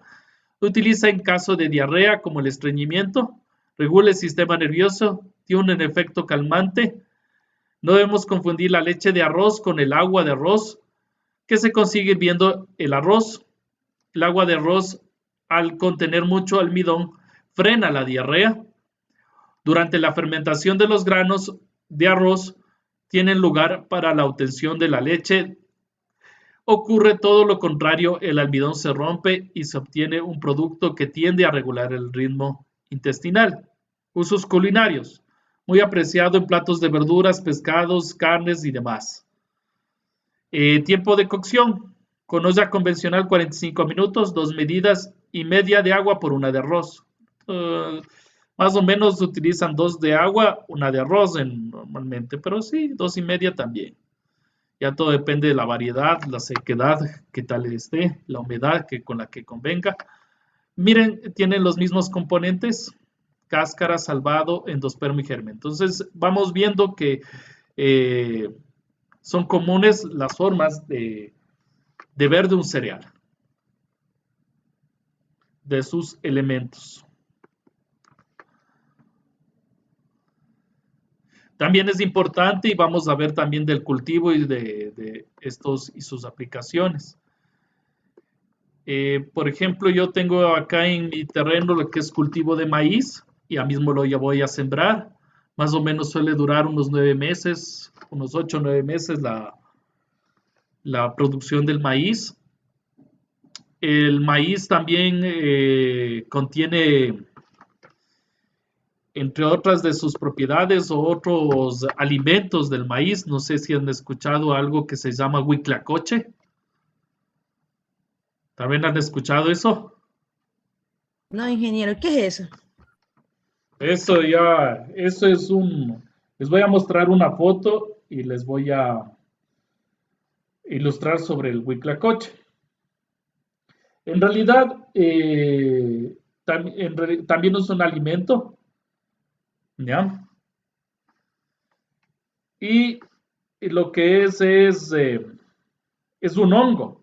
Lo utiliza en caso de diarrea como el estreñimiento. Regula el sistema nervioso. Tiene un efecto calmante. No debemos confundir la leche de arroz con el agua de arroz, que se consigue hirviendo el arroz. El agua de arroz, al contener mucho almidón, frena la diarrea. Durante la fermentación de los granos de arroz tienen lugar para la obtención de la leche. Ocurre todo lo contrario, el almidón se rompe y se obtiene un producto que tiende a regular el ritmo intestinal. Usos culinarios. Muy apreciado en platos de verduras, pescados, carnes y demás. Tiempo de cocción. Con olla convencional 45 minutos, 2 medidas y media de agua por una de arroz. Más o menos utilizan 2 de agua, una de arroz normalmente, pero sí, 2 y media también. Ya todo depende de la variedad, la sequedad, qué tal esté, la humedad con la que convenga. Miren, tienen los mismos componentes, cáscara, salvado, endospermo y germen. Entonces, vamos viendo que son comunes las formas de ver de un cereal, de sus elementos. También es importante y vamos a ver también del cultivo y de estos y sus aplicaciones. Por ejemplo, yo tengo acá en mi terreno lo que es cultivo de maíz, y ya mismo lo ya voy a sembrar. Más o menos suele durar unos 9 meses, unos 8 o 9 meses la producción del maíz. El maíz también contiene, entre otras de sus propiedades, o otros alimentos del maíz. No sé si han escuchado algo que se llama huitlacoche. ¿También han escuchado eso? No, ingeniero, ¿qué es eso? Eso es les voy a mostrar una foto y les voy a ilustrar sobre el huitlacoche. En realidad, también es un alimento, ¿ya? Y lo que es un hongo.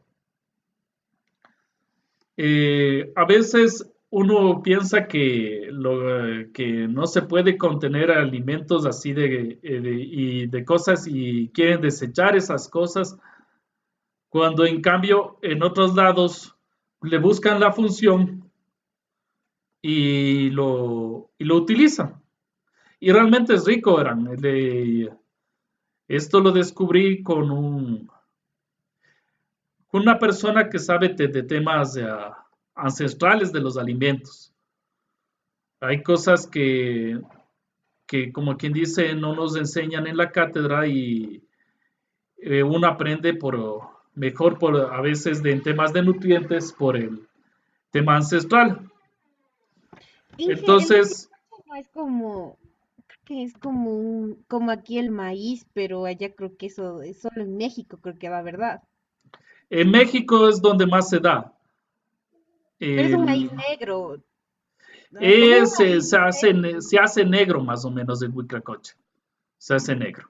A veces uno piensa que no se puede contener alimentos así de cosas, y quieren desechar esas cosas, cuando en cambio en otros lados le buscan la función y lo utilizan. Y realmente es rico, verán. Esto lo descubrí con una persona que sabe de temas ancestrales de los alimentos. Hay cosas que, como quien dice, no nos enseñan en la cátedra, y uno aprende mejor a veces en temas de nutrientes por el tema ancestral. Inge, Entonces, no es como, creo que es como aquí el maíz, pero allá creo que eso es solo en México, creo que va, ¿verdad? en México es donde más se da. Pero es un El, maíz negro, ¿no? Como un maíz se hace negro más o menos el huitlacoche. Se hace negro.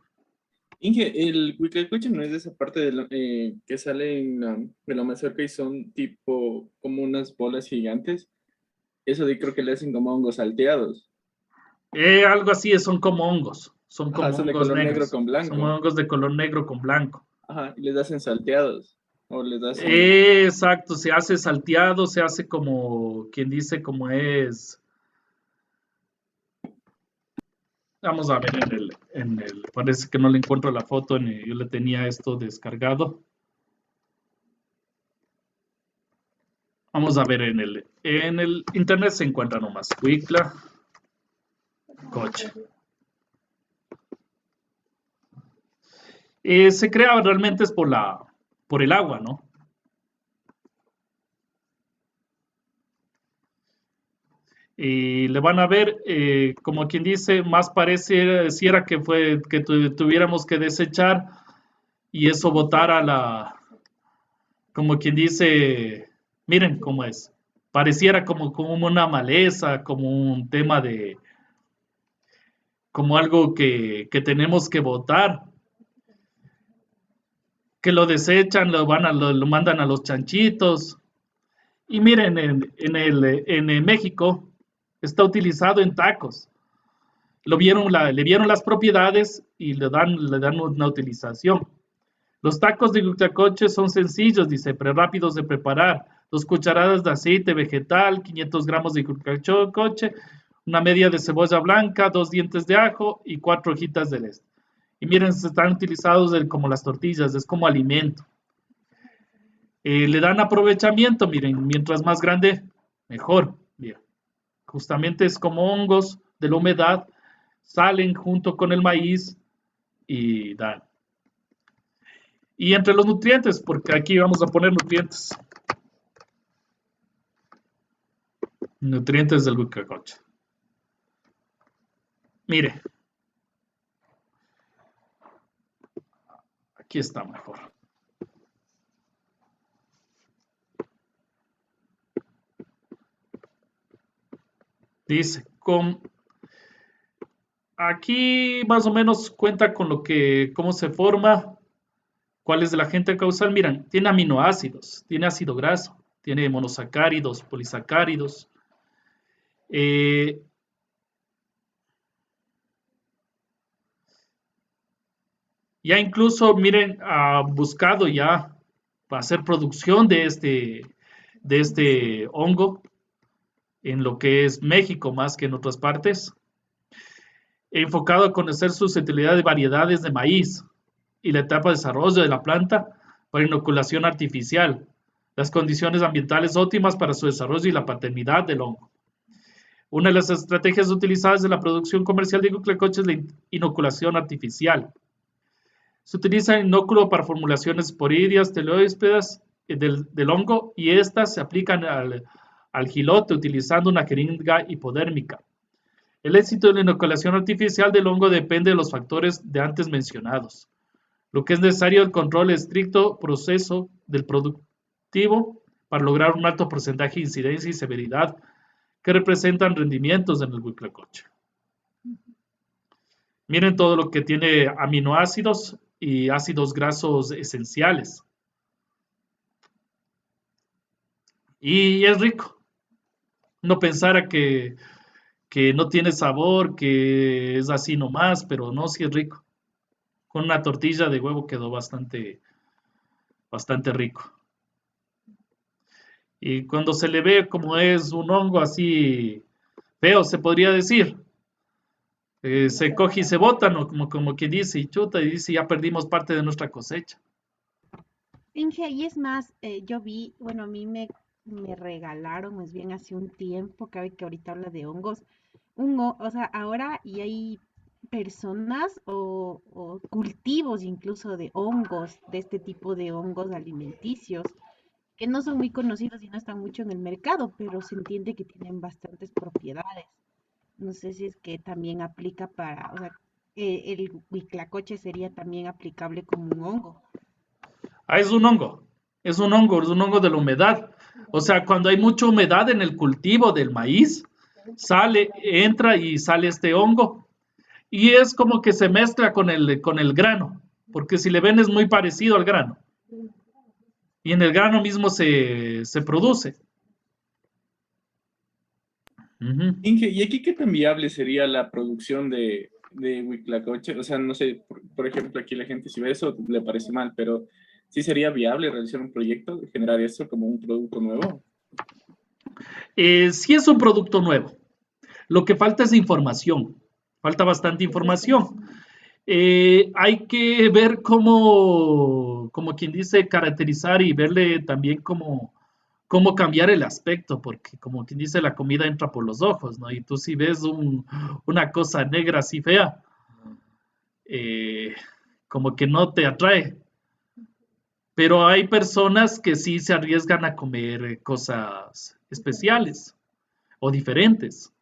Inge, el huitlacoche no es de esa parte que sale de la mazorca y son tipo como unas bolas gigantes. Eso creo que le hacen como hongos salteados. Algo así, son como hongos. Son Ajá, como son de hongos color negro negros. con Son blanco. hongos de color negro con blanco. Ajá, y les hacen salteados. O les hacen... Exacto, se hace salteado, se hace como, quien dice, como es. Vamos a ver parece que no le encuentro la foto, yo le tenía esto descargado. Vamos a ver en el internet se encuentra nomás, huitlacoche. Se crea realmente es por el agua, ¿no? Y le van a ver, como quien dice, más pareciera que fue que tuviéramos que desechar y eso botar a como quien dice, miren cómo es. Pareciera como una maleza, como un tema como algo que tenemos que votar, que lo desechan, lo mandan a los chanchitos. Y miren, en México está utilizado en tacos. Le vieron las propiedades y le dan una utilización. Los tacos de huitlacoche son sencillos, dice, pero rápidos de preparar. 2 cucharadas de aceite vegetal, 500 gramos de huitlacoche, una media de cebolla blanca, 2 dientes de ajo y 4 hojitas de este. Y miren, se están utilizados como las tortillas, es como alimento. Le dan aprovechamiento, miren, mientras más grande, mejor. Bien. Justamente es como hongos de la humedad, salen junto con el maíz y dan. Y entre los nutrientes, porque aquí vamos a poner nutrientes. Nutrientes del huitlacoche. Mire. Aquí está mejor. Dice, aquí más o menos cuenta con cómo se forma, cuál es el agente causal. Miren, tiene aminoácidos, tiene ácido graso, tiene monosacáridos, polisacáridos. Ya incluso, miren, ha buscado ya para hacer producción de este hongo en lo que es México más que en otras partes, enfocado a conocer susceptibilidad de variedades de maíz y la etapa de desarrollo de la planta para inoculación artificial, las condiciones ambientales óptimas para su desarrollo y la paternidad del hongo. Una de las estrategias utilizadas en la producción comercial de huitlacoche es la inoculación artificial. Se utiliza inóculo para formulaciones sporídeas, teleóspedas del hongo y estas se aplican al gilote utilizando una jeringa hipodérmica. El éxito de la inoculación artificial del hongo depende de los factores de antes mencionados. Lo que es necesario es el control estricto proceso del productivo para lograr un alto porcentaje de incidencia y severidad que representan rendimientos en el huitlacoche. Miren todo lo que tiene aminoácidos y ácidos grasos esenciales. Y es rico. No pensara que no tiene sabor, que es así nomás, pero no, sí es rico. Con una tortilla de huevo quedó bastante rico. Y cuando se le ve como es un hongo así feo, se podría decir, se coge y se bota, ¿no? Como que dice, y chuta, y dice, ya perdimos parte de nuestra cosecha. Inge, y es más, yo vi, bueno, a mí me regalaron, más bien hace un tiempo, cabe que ahorita habla de hongos, o sea, ahora y hay personas o cultivos incluso de hongos, de este tipo de hongos alimenticios, que no son muy conocidos y no están mucho en el mercado, pero se entiende que tienen bastantes propiedades. No sé si es que también aplica para, o sea, el huitlacoche sería también aplicable como un hongo. Ah, es un hongo, es un hongo, es un hongo de la humedad. O sea, cuando hay mucha humedad en el cultivo del maíz, entra y sale este hongo. Y es como que se mezcla con el grano, porque si le ven es muy parecido al grano. Y en el grano mismo se produce. Ujú. Inge, ¿y aquí qué tan viable sería la producción de huitlacoche? O sea, no sé, por ejemplo, aquí la gente si ve eso le parece mal, pero ¿sí sería viable realizar un proyecto, generar eso como un producto nuevo? Sí es un producto nuevo. Lo que falta es información. Falta bastante información. Hay que ver como quien dice, caracterizar y verle también cómo cambiar el aspecto, porque como quien dice, la comida entra por los ojos, ¿no? Y tú si ves una cosa negra así fea, eh, como que no te atrae. Pero hay personas que sí se arriesgan a comer cosas especiales. o diferentes.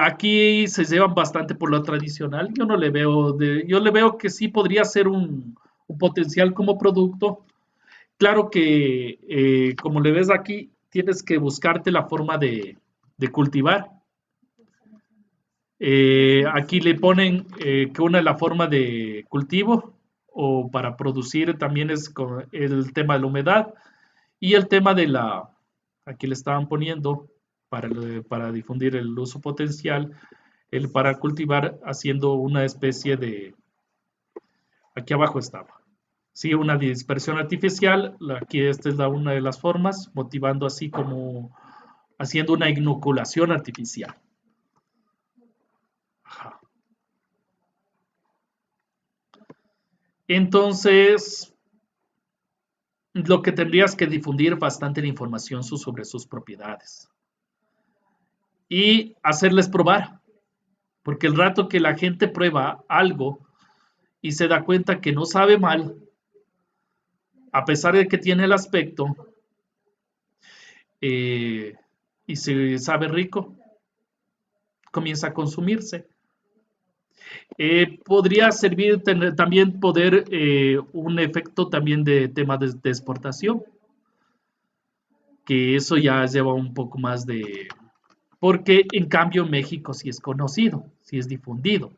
Aquí se llevan bastante por lo tradicional. Yo no le veo, yo le veo que sí podría ser un potencial como producto. Claro que, como le ves aquí, tienes que buscarte la forma de cultivar. Aquí le ponen que una es la forma de cultivo o para producir también es con el tema de la humedad y el tema de aquí le estaban poniendo para difundir el uso potencial, el para cultivar haciendo una especie de, aquí abajo estaba, sí, una dispersión artificial, aquí esta es una de las formas, motivando así como haciendo una inoculación artificial. Ajá. Entonces, lo que tendrías que difundir bastante la información sobre sus propiedades y hacerles probar, porque el rato que la gente prueba algo y se da cuenta que no sabe mal, a pesar de que tiene el aspecto y se sabe rico, comienza a consumirse. Podría servir también poder un efecto también de tema de exportación, que eso ya lleva un poco más de, porque en cambio México sí es conocido, sí es difundido.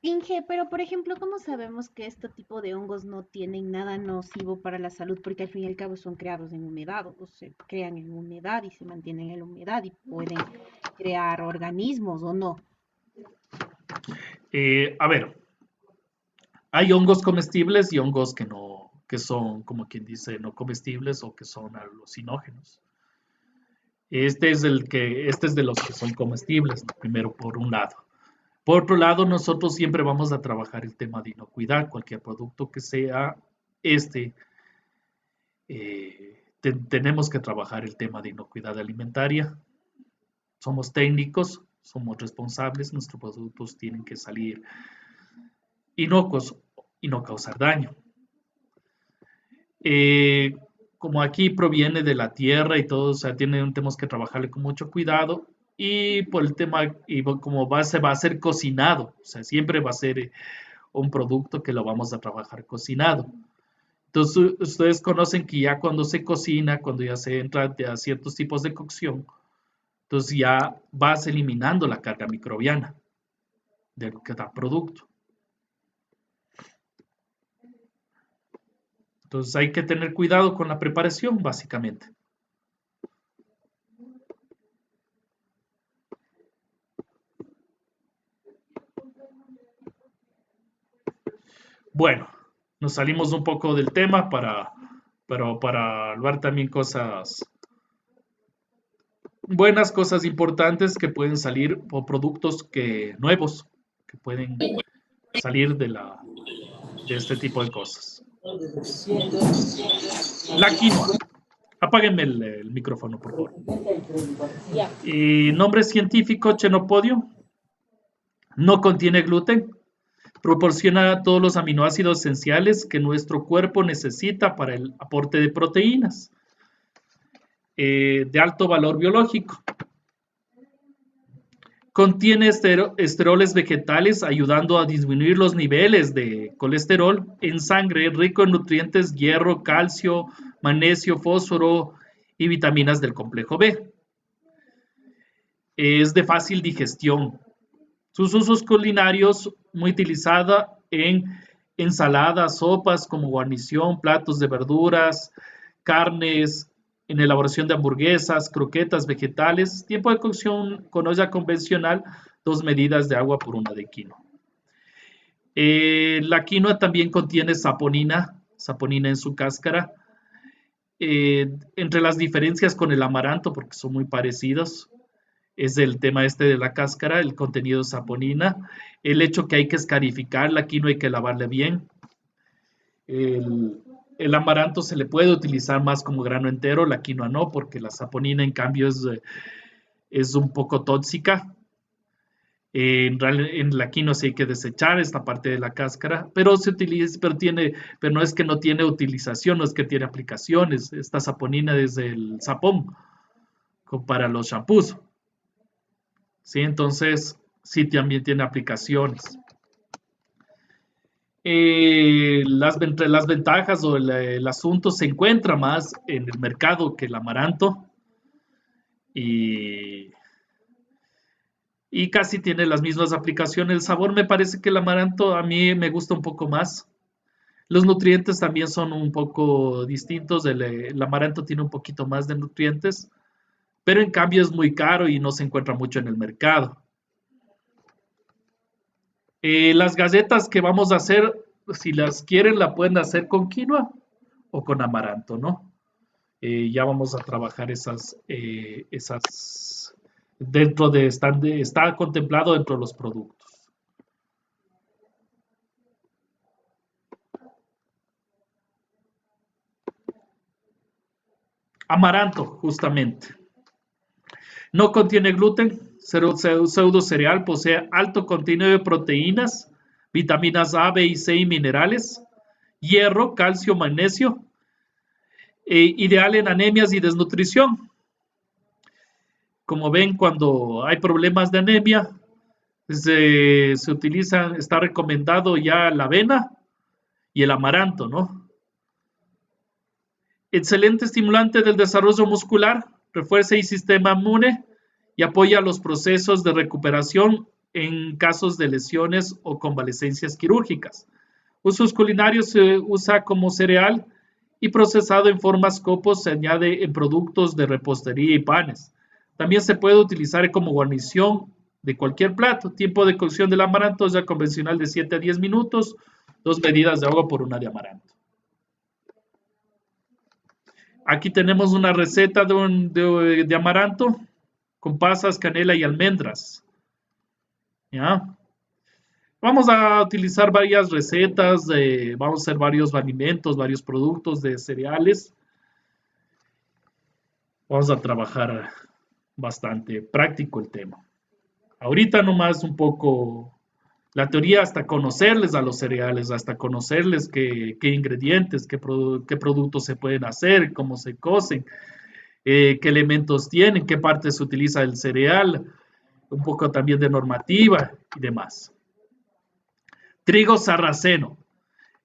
Inge, pero por ejemplo, ¿cómo sabemos que este tipo de hongos no tienen nada nocivo para la salud? Porque al fin y al cabo son creados en humedad, o se crean en humedad y se mantienen en la humedad y pueden crear organismos o no. A ver, hay hongos comestibles y hongos que no, que son, como quien dice, no comestibles o que son alucinógenos. Este es de los que son comestibles, ¿no? Primero por un lado. Por otro lado, nosotros siempre vamos a trabajar el tema de inocuidad, cualquier producto que sea tenemos que trabajar el tema de inocuidad alimentaria. Somos técnicos, somos responsables, nuestros productos tienen que salir inocuos y no causar daño. Como aquí proviene de la tierra y todo, o sea, tenemos que trabajarle con mucho cuidado y por el tema, y como base va a ser cocinado, o sea, siempre va a ser un producto que lo vamos a trabajar cocinado. Entonces, ustedes conocen que ya cuando se cocina, cuando ya se entra a ciertos tipos de cocción, entonces ya vas eliminando la carga microbiana de lo que da producto. Entonces hay que tener cuidado con la preparación, básicamente. Bueno, nos salimos un poco del tema pero para hablar también cosas buenas, cosas importantes que pueden salir o productos nuevos que pueden salir de este tipo de cosas. La quinoa. Apáguenme el micrófono, por favor. Nombre científico, Chenopodium. No contiene gluten. Proporciona todos los aminoácidos esenciales que nuestro cuerpo necesita para el aporte de proteínas. De alto valor biológico. Contiene esteroles vegetales ayudando a disminuir los niveles de colesterol en sangre, rico en nutrientes, hierro, calcio, magnesio, fósforo y vitaminas del complejo B. Es de fácil digestión. Sus usos culinarios muy utilizada en ensaladas, sopas como guarnición, platos de verduras, carnes, en elaboración de hamburguesas, croquetas, vegetales, tiempo de cocción con olla convencional, 2 medidas de agua por 1 de quinoa. La quinoa también contiene saponina en su cáscara. Entre las diferencias con el amaranto, porque son muy parecidos, es el tema de la cáscara, el contenido de saponina, el hecho que hay que escarificar la quinoa, hay que lavarla bien. El amaranto se le puede utilizar más como grano entero, la quinoa no, porque la saponina en cambio es un poco tóxica. En la quinoa sí hay que desechar esta parte de la cáscara, pero se utiliza, pero no es que no tiene utilización, no es que tiene aplicaciones. Esta saponina es el sapón para los shampoos. ¿Sí? Entonces, sí también tiene aplicaciones. Las ventajas o el asunto se encuentra más en el mercado que el amaranto y casi tiene las mismas aplicaciones. El sabor me parece que el amaranto a mí me gusta un poco más. Los nutrientes también son un poco distintos. El amaranto tiene un poquito más de nutrientes, pero en cambio es muy caro y no se encuentra mucho en el mercado. Las galletas que vamos a hacer, si las quieren, la pueden hacer con quinoa o con amaranto, ¿no? Ya vamos a trabajar esas dentro de, está contemplado dentro de los productos. Amaranto, justamente. No contiene gluten, pseudo cereal, posee alto contenido de proteínas, vitaminas A, B y C y minerales, hierro, calcio, magnesio, ideal en anemias y desnutrición. Como ven, cuando hay problemas de anemia, se utiliza, está recomendado ya la avena y el amaranto, ¿no? Excelente estimulante del desarrollo muscular, refuerza el sistema inmune y apoya los procesos de recuperación en casos de lesiones o convalecencias quirúrgicas. Usos culinarios: se usa como cereal y procesado en formas copos, se añade en productos de repostería y panes. También se puede utilizar como guarnición de cualquier plato. Tiempo de cocción del amaranto ya convencional de 7 a 10 minutos, 2 medidas de agua por una de amaranto. Aquí tenemos una receta de amaranto con pasas, canela y almendras. ¿Ya? Vamos a utilizar varias recetas, vamos a hacer varios alimentos, varios productos de cereales. Vamos a trabajar bastante práctico el tema. Ahorita nomás un poco la teoría, hasta conocerles a los cereales, hasta conocerles qué ingredientes, qué productos se pueden hacer, cómo se cocen, qué elementos tienen, qué parte se utiliza del cereal, un poco también de normativa y demás. Trigo sarraceno.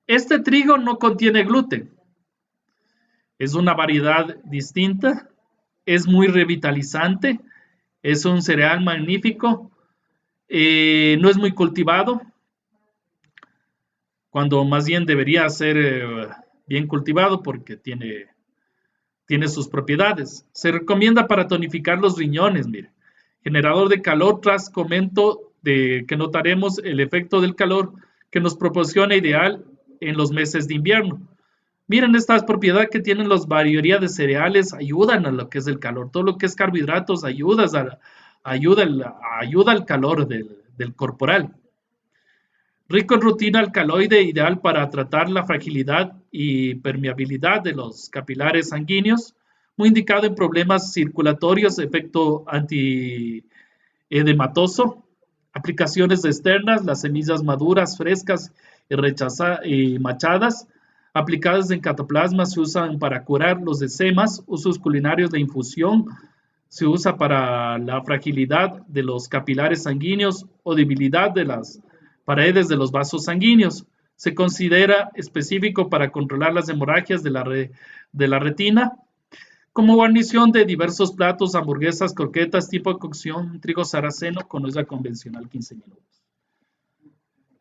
Este trigo no contiene gluten. Es una variedad distinta, es muy revitalizante, es un cereal magnífico, no es muy cultivado, cuando más bien debería ser bien cultivado porque tiene sus propiedades. Se recomienda para tonificar los riñones, mire. Generador de calor, tras comento que notaremos el efecto del calor que nos proporciona ideal en los meses de invierno. Miren estas propiedades que tienen la mayoría de cereales, ayudan a lo que es el calor. Todo lo que es carbohidratos ayuda al calor del corporal. Rico en rutina alcaloide, ideal para tratar la fragilidad y permeabilidad de los capilares sanguíneos, muy indicado en problemas circulatorios, efecto antiedematoso, aplicaciones externas, las semillas maduras, frescas y machadas, aplicadas en cataplasma, se usan para curar los eczemas. Usos culinarios: de infusión, se usa para la fragilidad de los capilares sanguíneos o debilidad de las paredes de los vasos sanguíneos. Se considera específico para controlar las hemorragias de la retina. Como guarnición de diversos platos, hamburguesas, croquetas, tipo de cocción, trigo sarraceno con olla convencional 15 minutos.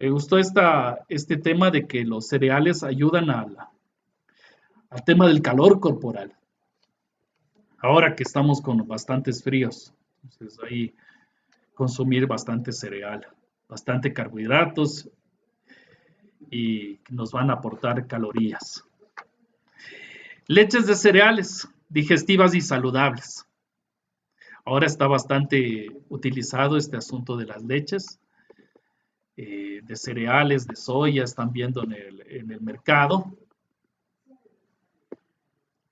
Me gustó este tema de que los cereales ayudan al tema del calor corporal. Ahora que estamos con bastantes fríos, entonces ahí consumir bastante cereal, bastante carbohidratos y nos van a aportar calorías. Leches de cereales, digestivas y saludables. Ahora está bastante utilizado este asunto de las leches, de cereales, de soya, están viendo en el mercado.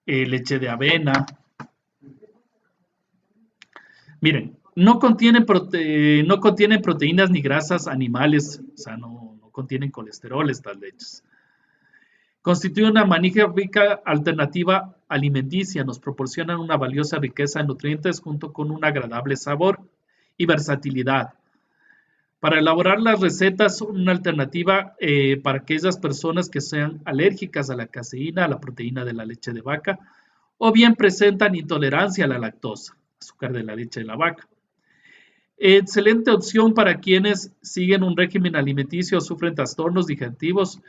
Leche de avena. Miren, No contienen proteínas ni grasas animales, o sea, no contienen colesterol estas leches. Constituye una magnífica alternativa alimenticia, nos proporcionan una valiosa riqueza de nutrientes junto con un agradable sabor y versatilidad. Para elaborar las recetas, una alternativa para aquellas personas que sean alérgicas a la caseína, a la proteína de la leche de vaca, o bien presentan intolerancia a la lactosa, azúcar de la leche de la vaca. Excelente opción para quienes siguen un régimen alimenticio o sufren trastornos digestivos.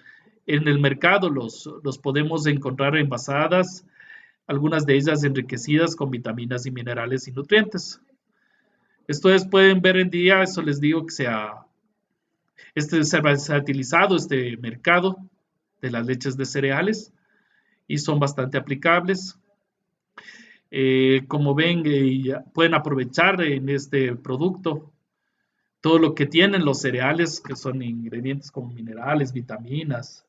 En el mercado los podemos encontrar envasadas, algunas de ellas enriquecidas con vitaminas y minerales y nutrientes. Ustedes pueden ver en día, eso les digo que se ha versatilizado este mercado de las leches de cereales y son bastante aplicables. Como ven, pueden aprovechar en este producto todo lo que tienen los cereales, que son ingredientes como minerales, vitaminas,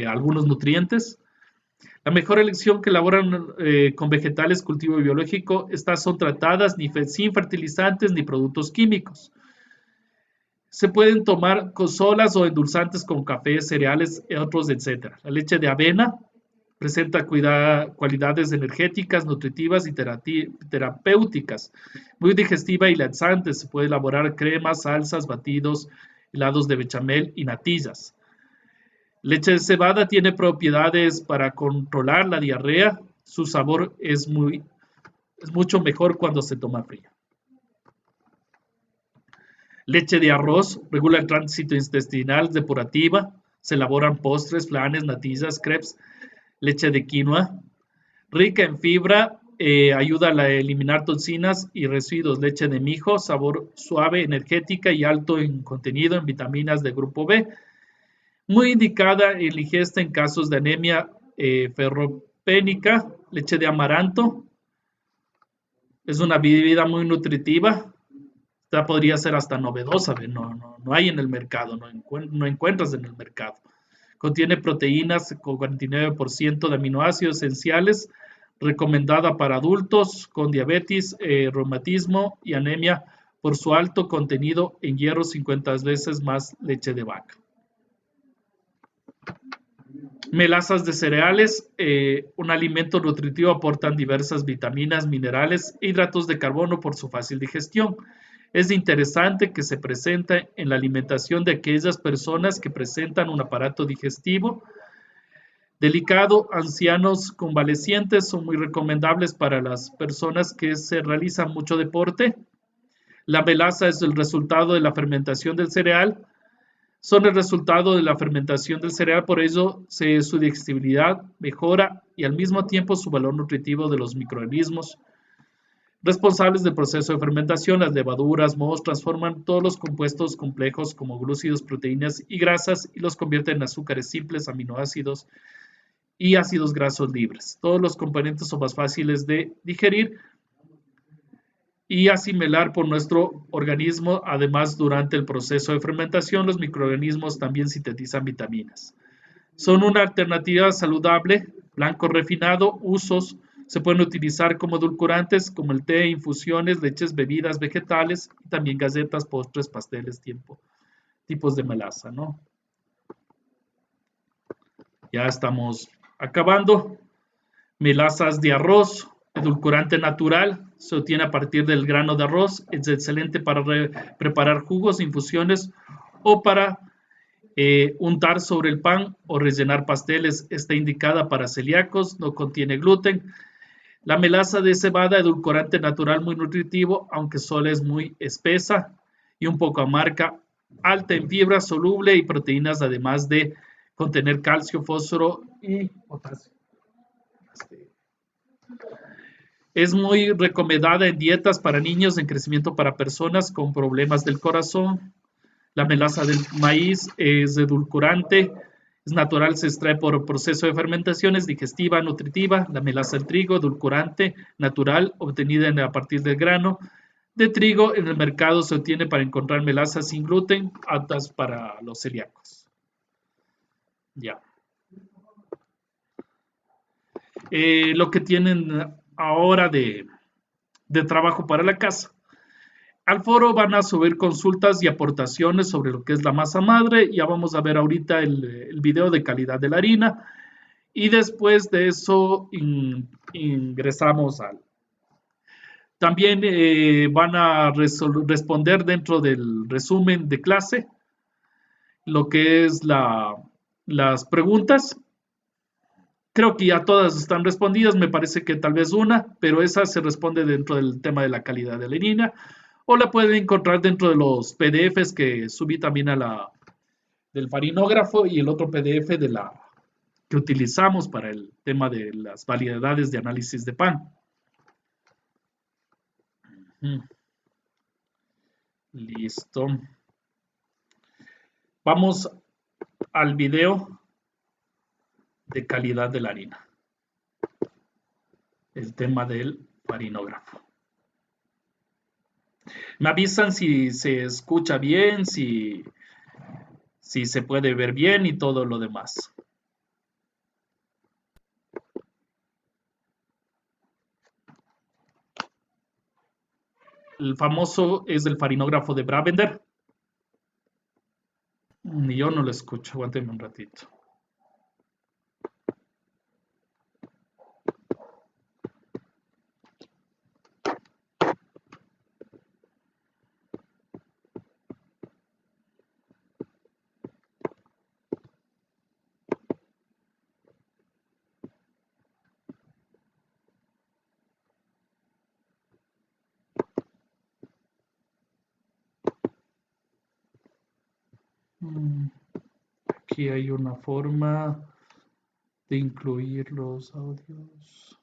algunos nutrientes. La mejor elección que elaboran con vegetales cultivo biológico, estas son tratadas sin fertilizantes ni productos químicos. Se pueden tomar solas o endulzantes con café, cereales, otros, etc. La leche de avena presenta cualidades energéticas, nutritivas y terapéuticas, muy digestiva y laxante. Se puede elaborar cremas, salsas, batidos, helados de bechamel y natillas. Leche de cebada tiene propiedades para controlar la diarrea. Su sabor es mucho mejor cuando se toma fría. Leche de arroz regula el tránsito intestinal, depurativa. Se elaboran postres, flanes, natillas, crepes. Leche de quinoa, rica en fibra, ayuda a eliminar toxinas y residuos. Leche de mijo, sabor suave, energética y alto en contenido en vitaminas de grupo B. Muy indicada en la ingesta en casos de anemia ferropénica. Leche de amaranto, es una bebida muy nutritiva. Esta podría ser hasta novedosa, no hay en el mercado, no encuentras en el mercado. Contiene proteínas con 49% de aminoácidos esenciales, recomendada para adultos con diabetes, reumatismo y anemia por su alto contenido en hierro, 50 veces más leche de vaca. Melazas de cereales, un alimento nutritivo, aportan diversas vitaminas, minerales e hidratos de carbono por su fácil digestión. Es interesante que se presente en la alimentación de aquellas personas que presentan un aparato digestivo delicado, ancianos, convalecientes. Son muy recomendables para las personas que se realizan mucho deporte. La melaza es el resultado de la fermentación del cereal. Son el resultado de la fermentación del cereal, por ello su digestibilidad mejora y al mismo tiempo su valor nutritivo de los microorganismos responsables del proceso de fermentación. Las levaduras, mohos transforman todos los compuestos complejos como glúcidos, proteínas y grasas y los convierten en azúcares simples, aminoácidos y ácidos grasos libres. Todos los componentes son más fáciles de digerir y asimilar por nuestro organismo. Además, durante el proceso de fermentación, los microorganismos también sintetizan vitaminas. Son una alternativa saludable, blanco refinado, usos. Se pueden utilizar como edulcorantes, como el té, infusiones, leches, bebidas vegetales, y también galletas, postres, pasteles, tipos de melaza, ¿no? Ya estamos acabando. Melazas de arroz, edulcorante natural, se obtiene a partir del grano de arroz. Es excelente para preparar jugos, infusiones o para untar sobre el pan o rellenar pasteles. Está indicada para celíacos, no contiene gluten. La melaza de cebada, edulcorante natural muy nutritivo, aunque solo es muy espesa y un poco amarga, alta en fibra soluble y proteínas, además de contener calcio, fósforo y potasio. Es muy recomendada en dietas para niños, en crecimiento para personas con problemas del corazón. La melaza del maíz es edulcorante, es natural, se extrae por proceso de fermentación, es digestiva, nutritiva. La melaza del trigo, edulcorante, natural, obtenida a partir del grano de trigo. En el mercado se obtiene para encontrar melazas sin gluten, aptas para los celíacos. Ya. Lo que tienen ahora de trabajo para la casa. Al foro van a subir consultas y aportaciones sobre lo que es la masa madre. Ya vamos a ver ahorita el video de calidad de la harina. Y después de eso ingresamos al... También van a responder dentro del resumen de clase lo que es las preguntas. Creo que ya todas están respondidas, me parece que tal vez una, pero esa se responde dentro del tema de la calidad de la harina, o la pueden encontrar dentro de los PDFs que subí también del farinógrafo y el otro PDF que utilizamos para el tema de las variedades de análisis de pan. Listo. Vamos al video de calidad de la harina. El tema del farinógrafo. Me avisan si se escucha bien, si se puede ver bien y todo lo demás. El famoso es el farinógrafo de Bravender. Yo no lo escucho, aguánteme un ratito. Aquí hay una forma de incluir los audios.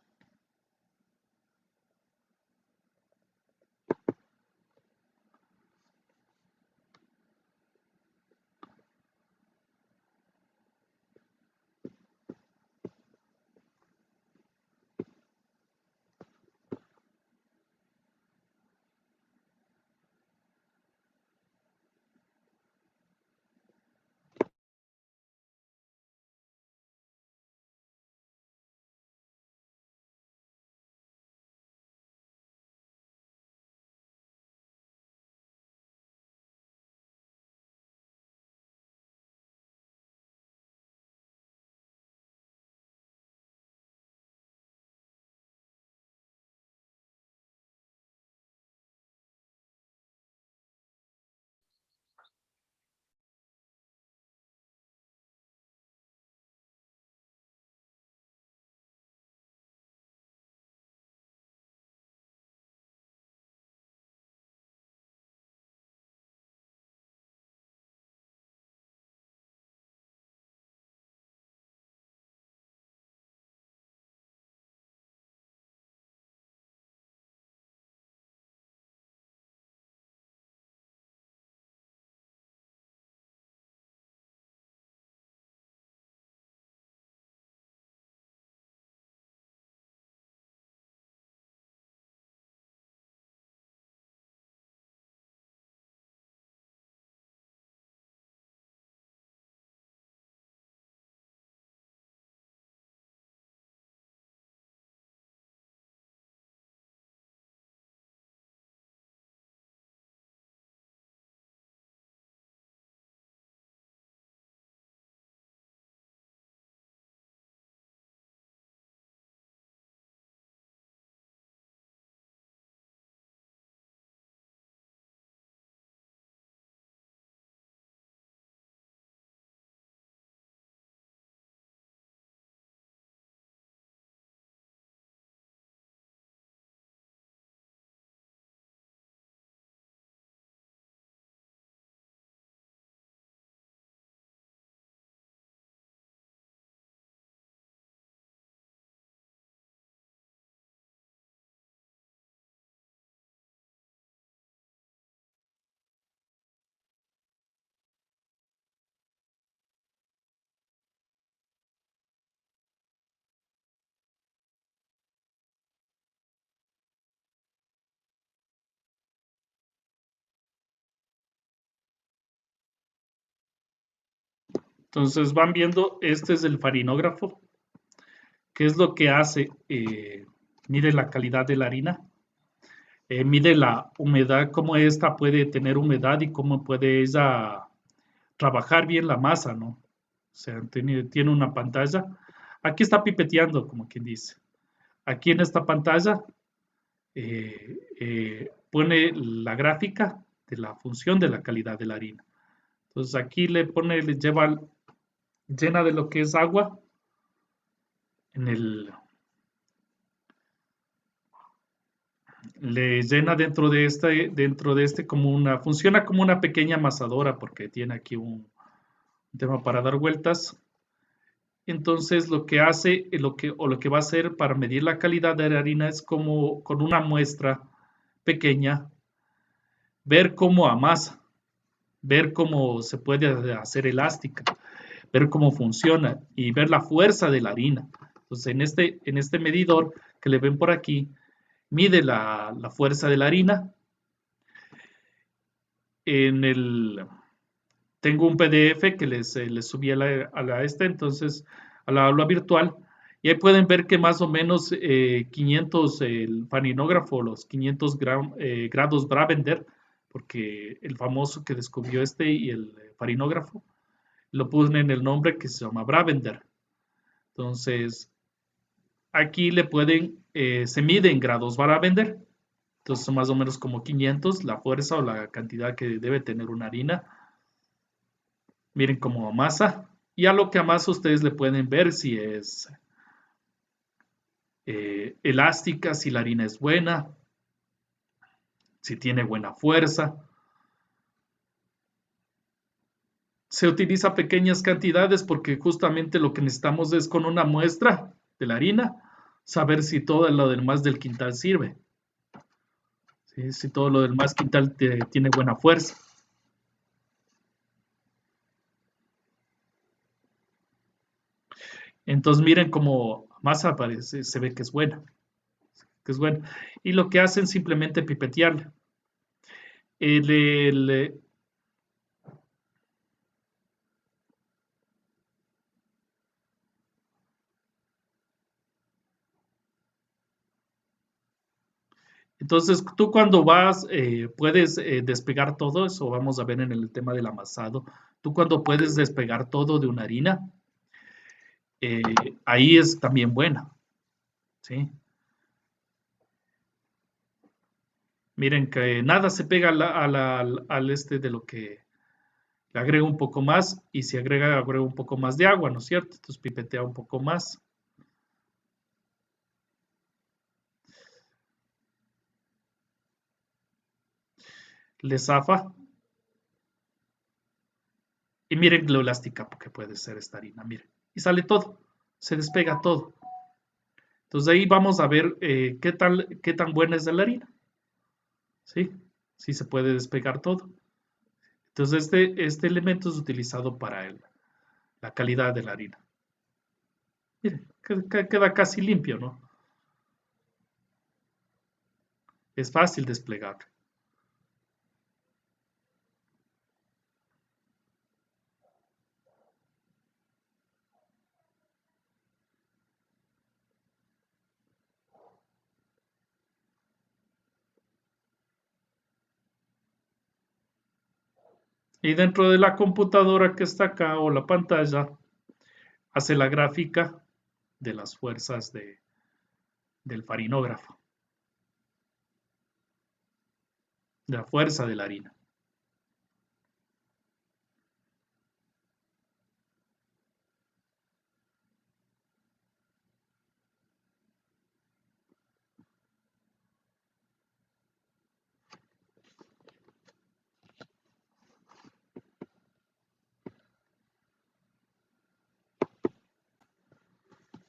Entonces van viendo, este es el farinógrafo. ¿Qué es lo que hace? Mire la calidad de la harina. Mide la humedad, cómo esta puede tener humedad y cómo puede ella trabajar bien la masa, ¿no? O sea, tiene una pantalla. Aquí está pipeteando, como quien dice. Aquí en esta pantalla pone la gráfica de la función de la calidad de la harina. Entonces aquí llena de lo que es agua le llena dentro de este funciona como una pequeña amasadora porque tiene aquí un tema para dar vueltas. Entonces lo que hace, lo que va a hacer para medir la calidad de la harina es como con una muestra pequeña, ver cómo amasa, ver cómo se puede hacer elástica, ver cómo funciona y ver la fuerza de la harina. Entonces en este medidor que le ven por aquí, mide la fuerza de la harina. Tengo un PDF que les subí entonces a la aula virtual, y ahí pueden ver que más o menos 500, el farinógrafo, los 500 grados Bravender, porque el famoso que descubrió y el farinógrafo, lo ponen el nombre que se llama Bravender. Entonces, aquí se mide en grados Bravender, entonces son más o menos como 500 la fuerza o la cantidad que debe tener una harina. Miren cómo amasa. Y a lo que amasa ustedes le pueden ver si es elástica, si la harina es buena, si tiene buena fuerza. Se utiliza pequeñas cantidades porque justamente lo que necesitamos es con una muestra de la harina, saber si todo lo demás del quintal sirve. ¿Sí? Si todo lo demás quintal tiene buena fuerza. Entonces miren cómo masa se ve que es buena. Y lo que hacen simplemente pipetearla. Entonces, tú cuando puedes despegar todo eso, vamos a ver en el tema del amasado, tú cuando puedes despegar todo de una harina, eh, ahí es también buena, ¿sí? Miren que nada se pega al de lo que le agrega un poco más, y si agrega un poco más de agua, ¿no es cierto? Entonces pipetea un poco más. Le zafa. Y miren lo elástica que puede ser esta harina, miren. Y sale todo, se despega todo. Entonces ahí vamos a ver qué tan buena es la harina. ¿Sí? Sí se puede despegar todo. Entonces este elemento es utilizado para la calidad de la harina. Miren, queda casi limpio, ¿no? Es fácil desplegar. Y dentro de la computadora que está acá o la pantalla, hace la gráfica de las fuerzas del farinógrafo, de la fuerza de la harina.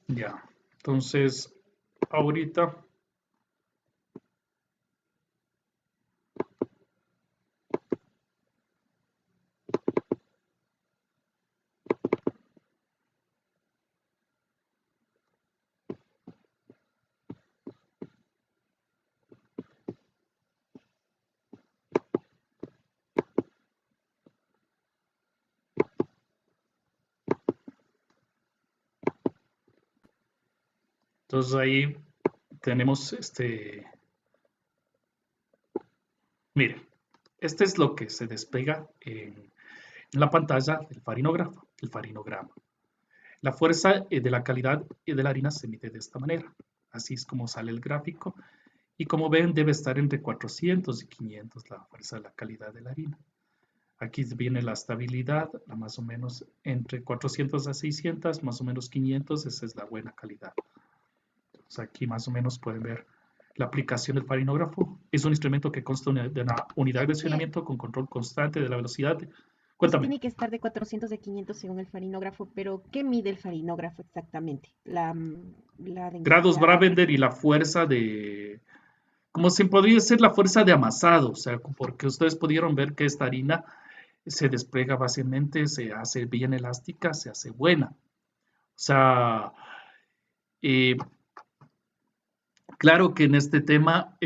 Ya, entonces ahorita entonces ahí tenemos Miren, este es lo que se despega en la pantalla del farinógrafo, el farinograma. La fuerza de la calidad de la harina se mide de esta manera. Así es como sale el gráfico. Y como ven, debe estar entre 400 y 500 la fuerza de la calidad de la harina. Aquí viene la estabilidad, más o menos entre 400 a 600, más o menos 500, esa es la buena calidad. Entonces aquí más o menos pueden ver la aplicación del farinógrafo. Es un instrumento que consta de una unidad de accionamiento con control constante de la velocidad. Eso Cuéntame. tiene que estar de 400 de 500 según el farinógrafo, pero ¿qué mide el farinógrafo exactamente? La Grados densidad. Brabender y la fuerza de, como si podría ser la fuerza de amasado, o sea, porque ustedes pudieron ver que esta harina se despliega fácilmente, se hace bien elástica, se hace buena. O sea, eh, claro que en este tema,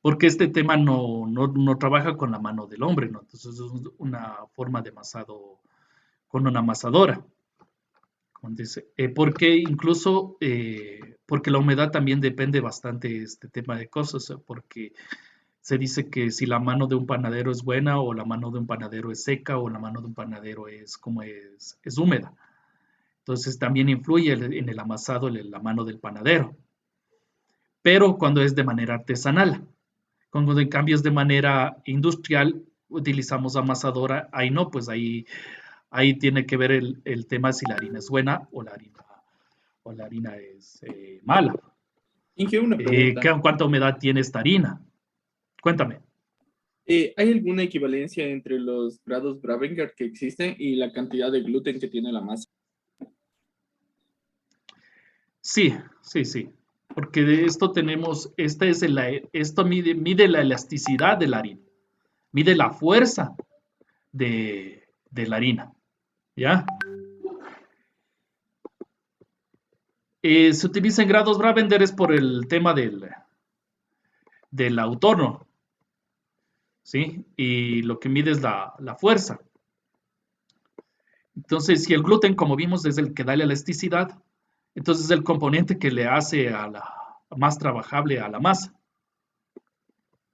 porque este tema no trabaja con la mano del hombre, ¿no? Entonces es una forma de amasado con una amasadora. Como dice, porque incluso, porque la humedad también depende bastante de este tema de cosas, porque se dice que si la mano de un panadero es buena o la mano de un panadero es seca o la mano de un panadero es como es húmeda. Entonces también influye en el amasado la mano del panadero. Pero cuando es de manera artesanal, cuando en cambio es de manera industrial, utilizamos amasadora, ahí no, pues ahí tiene que ver el tema si la harina es buena o la harina es mala. Inge, una pregunta. ¿Cuánta humedad tiene esta harina? Cuéntame. ¿Hay alguna equivalencia entre los grados Brabender que existen y la cantidad de gluten que tiene la masa? Sí. Porque de esto tenemos, esto mide la elasticidad de la harina, mide la fuerza de la harina. ¿Ya? Se utiliza en grados Brabender es por el tema del autorno, ¿sí? Y lo que mide es la fuerza. Entonces, si el gluten, como vimos, es el que da la elasticidad, entonces es el componente que le hace más trabajable a la masa.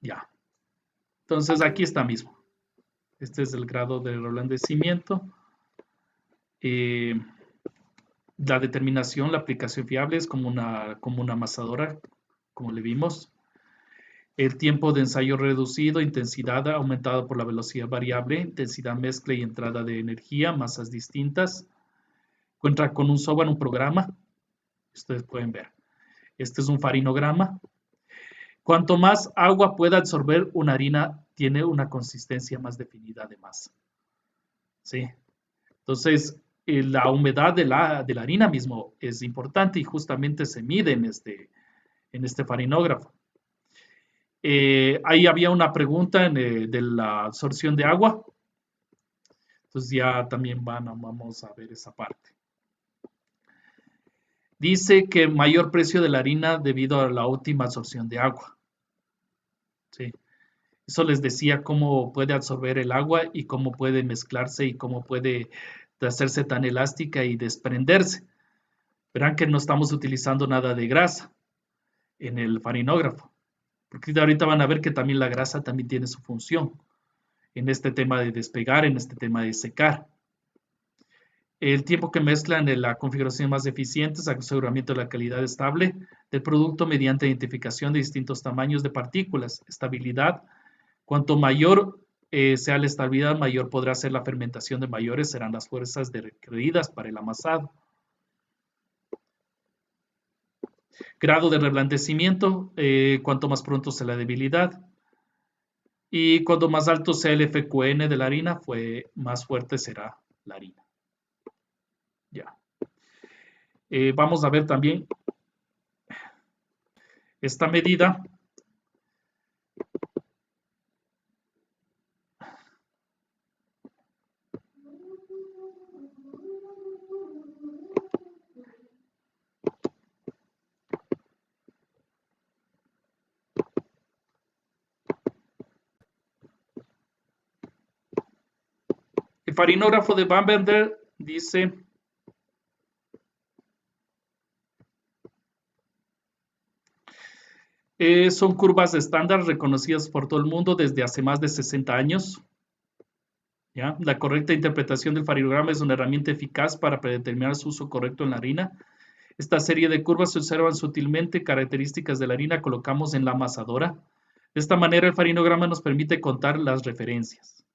Ya. Entonces, aquí está mismo. Este es el grado de reblandecimiento. La determinación, la aplicación fiable es como una amasadora, como le vimos. El tiempo de ensayo reducido, intensidad aumentada por la velocidad variable, intensidad mezcla y entrada de energía, masas distintas. Cuenta con un software, un programa. Ustedes pueden ver. Este es un farinograma. Cuanto más agua pueda absorber una harina, tiene una consistencia más definida de masa. ¿Sí? Entonces, la humedad de la harina mismo es importante y justamente se mide en este farinógrafo. Ahí había una pregunta de la absorción de agua. Entonces ya también vamos a ver esa parte. Dice que mayor precio de la harina debido a la óptima absorción de agua. ¿Sí? Eso les decía cómo puede absorber el agua y cómo puede mezclarse y cómo puede hacerse tan elástica y desprenderse. Verán que no estamos utilizando nada de grasa en el farinógrafo, porque ahorita van a ver que también la grasa también tiene su función en este tema de despegar, en este tema de secar. El tiempo que mezclan en la configuración más eficiente es aseguramiento de la calidad estable del producto mediante identificación de distintos tamaños de partículas, estabilidad. Cuanto mayor sea la estabilidad, mayor podrá ser la fermentación, de mayores serán las fuerzas requeridas para el amasado. Grado de reblandecimiento, cuanto más pronto sea la debilidad. Y cuanto más alto sea el FQN de la harina, más fuerte será la harina. Ya. Vamos a ver también esta medida. El farinógrafo de Brabender dice Son curvas estándar reconocidas por todo el mundo desde hace más de 60 años. ¿Ya? La correcta interpretación del farinograma es una herramienta eficaz para predeterminar su uso correcto en la harina. Esta serie de curvas se observan sutilmente, características de la harina colocamos en la amasadora. De esta manera el farinograma nos permite contar las referencias.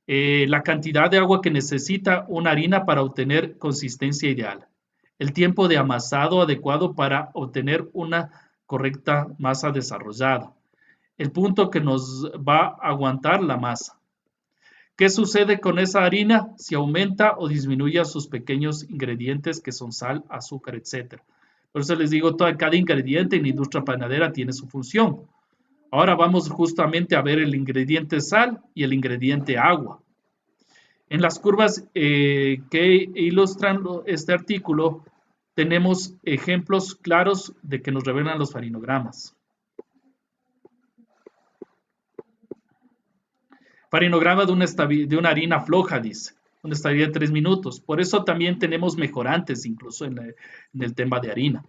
La cantidad de agua que necesita una harina para obtener consistencia ideal. El tiempo de amasado adecuado para obtener una correcta masa desarrollada. El punto que nos va a aguantar la masa. ¿Qué sucede con esa harina si aumenta o disminuye sus pequeños ingredientes que son sal, azúcar, etcétera? Por eso les digo, cada ingrediente en la industria panadera tiene su función. Ahora vamos justamente a ver el ingrediente sal y el ingrediente agua. En las curvas que ilustran este artículo, tenemos ejemplos claros de que nos revelan los farinogramas. Farinograma de una harina floja, dice, una estabilidad de 3 minutos. Por eso también tenemos mejorantes, incluso en el tema de harina.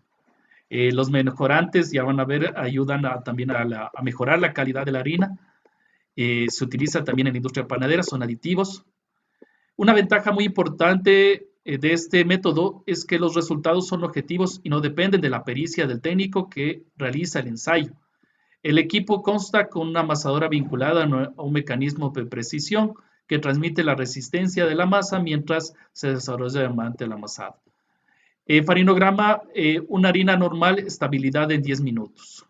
Los mejorantes, ya van a ver, ayudan también a mejorar la calidad de la harina. Se utiliza también en la industria panadera, son aditivos. Una ventaja muy importante de este método es que los resultados son objetivos y no dependen de la pericia del técnico que realiza el ensayo. El equipo consta con una amasadora vinculada a un mecanismo de precisión que transmite la resistencia de la masa mientras se desarrolla mediante el amasado. Farinograma, una harina normal, estabilidad en 10 minutos.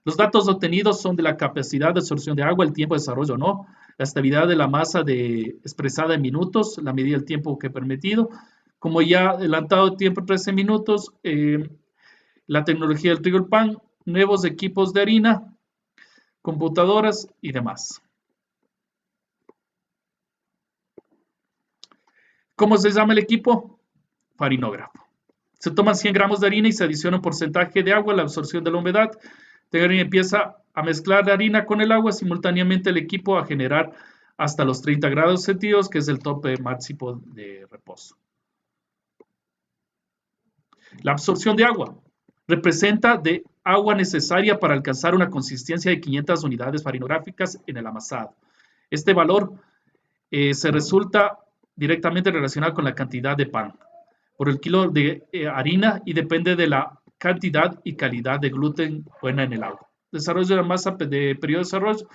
Los datos obtenidos son de la capacidad de absorción de agua, el tiempo de desarrollo o no, la estabilidad de la masa expresada en minutos, la medida del tiempo que he permitido. Como ya adelantado el tiempo 13 minutos, la tecnología del trigo y el pan, nuevos equipos de harina, computadoras y demás. ¿Cómo se llama el equipo? Farinógrafo. Se toman 100 gramos de harina y se adiciona un porcentaje de agua, la absorción de la humedad. La harina empieza a mezclar la harina con el agua, simultáneamente el equipo a generar hasta los 30 grados centígrados, que es el tope máximo de reposo. La absorción de agua representa de agua necesaria para alcanzar una consistencia de 500 unidades farinográficas en el amasado. Este valor se resulta directamente relacionado con la cantidad de pan por el kilo de harina y depende de la cantidad y calidad de gluten buena en el agua. Desarrollo de la masa de periodo de desarrollo.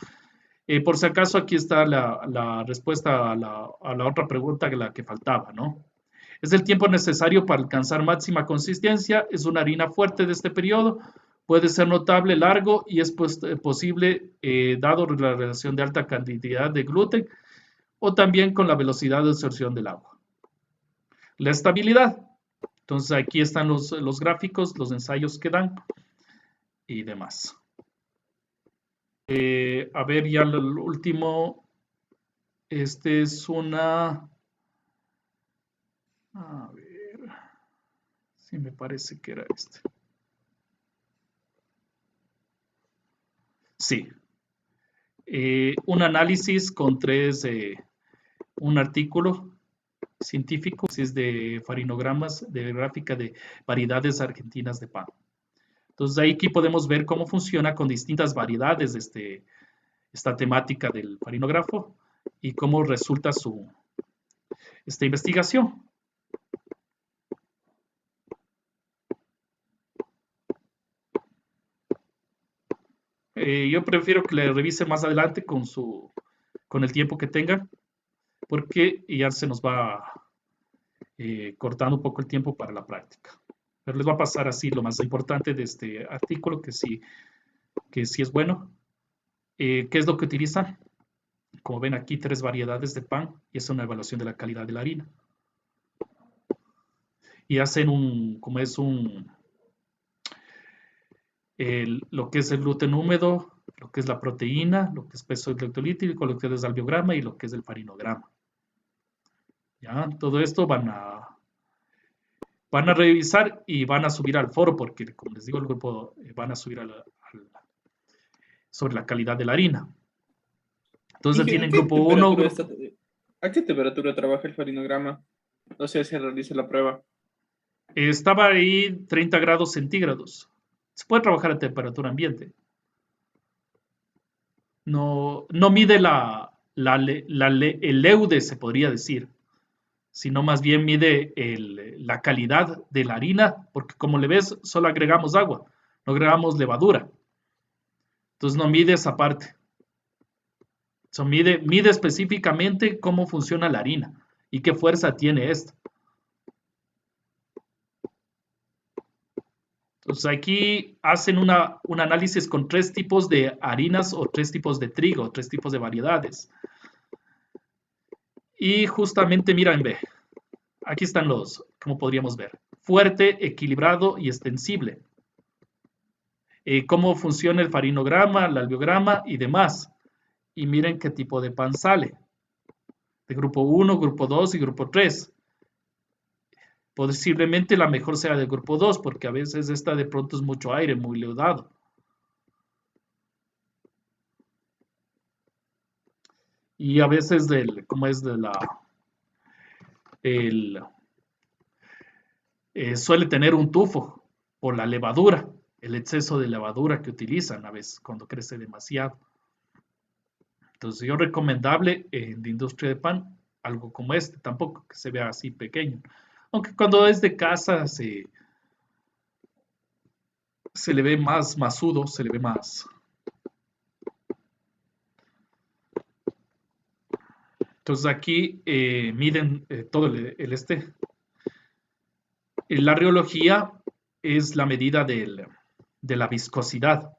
Por si acaso, aquí está la respuesta a la otra pregunta, la que faltaba, ¿no? Es el tiempo necesario para alcanzar máxima consistencia. Es una harina fuerte de este periodo. Puede ser notable, largo y es posible, dado la relación de alta cantidad de gluten o también con la velocidad de absorción del agua. La estabilidad. Entonces, aquí están los gráficos, los ensayos que dan y demás. A ver, ya el último. Este es una... A ver, sí me parece que era este. Sí. Un análisis con un artículo científico, es de farinogramas de gráfica de variedades argentinas de pan. Entonces, aquí podemos ver cómo funciona con distintas variedades de esta temática del farinógrafo y cómo resulta esta investigación. Yo prefiero que le revise más adelante con el tiempo que tengan, porque ya se nos va cortando un poco el tiempo para la práctica. Pero les va a pasar así lo más importante de este artículo, que sí es bueno. ¿Qué es lo que utilizan? Como ven aquí, 3 variedades de pan y es una evaluación de la calidad de la harina. Y hacen lo que es el gluten húmedo, lo que es la proteína, lo que es peso electrolítico, lo que es el albiograma y lo que es el farinograma. ¿Ya? Todo esto van a revisar y van a subir al foro porque, como les digo, el grupo van a subir sobre la calidad de la harina. Entonces tienen grupo 1. ¿A qué temperatura trabaja el farinograma? O sea, se realiza la prueba. Estaba ahí 30 grados centígrados. Se puede trabajar a temperatura ambiente. No mide el EUDE, se podría decir, sino más bien mide la calidad de la harina, porque como le ves, solo agregamos agua, no agregamos levadura. Entonces no mide esa parte. Mide específicamente cómo funciona la harina y qué fuerza tiene esta. Entonces aquí hacen un análisis con 3 tipos de harinas o 3 tipos de trigo, 3 tipos de variedades. Y justamente miren, ve, aquí están los, como podríamos ver, fuerte, equilibrado y extensible. Cómo funciona el farinograma, el alveograma y demás. Y miren qué tipo de pan sale. De grupo 1, grupo 2 y grupo 3. Posiblemente la mejor sea del grupo 2, porque a veces esta de pronto es mucho aire, muy leudado. Y a veces suele tener un tufo por la levadura, el exceso de levadura que utilizan a veces cuando crece demasiado. Entonces yo recomendable de industria de pan, algo como este, tampoco que se vea así pequeño. Aunque cuando es de casa se le ve más masudo, se le ve más. Entonces aquí miden todo el. La riología es la medida de la viscosidad.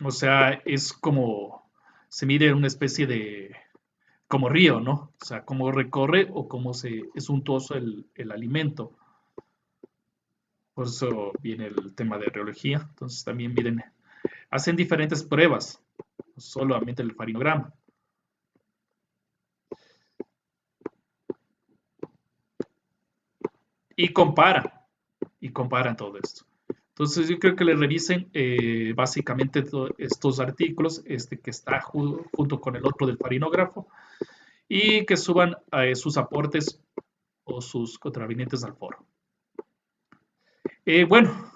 O sea, es como, se mide una especie de, como río, ¿no? O sea, cómo recorre o cómo es untuoso el alimento. Por eso viene el tema de riología. Entonces también miren, hacen diferentes pruebas, no solamente el farinograma. Y comparan todo esto. Entonces yo creo que le revisen básicamente estos artículos, este que está junto con el otro del farinógrafo, y que suban sus aportes o sus contravinientes al foro. Bueno,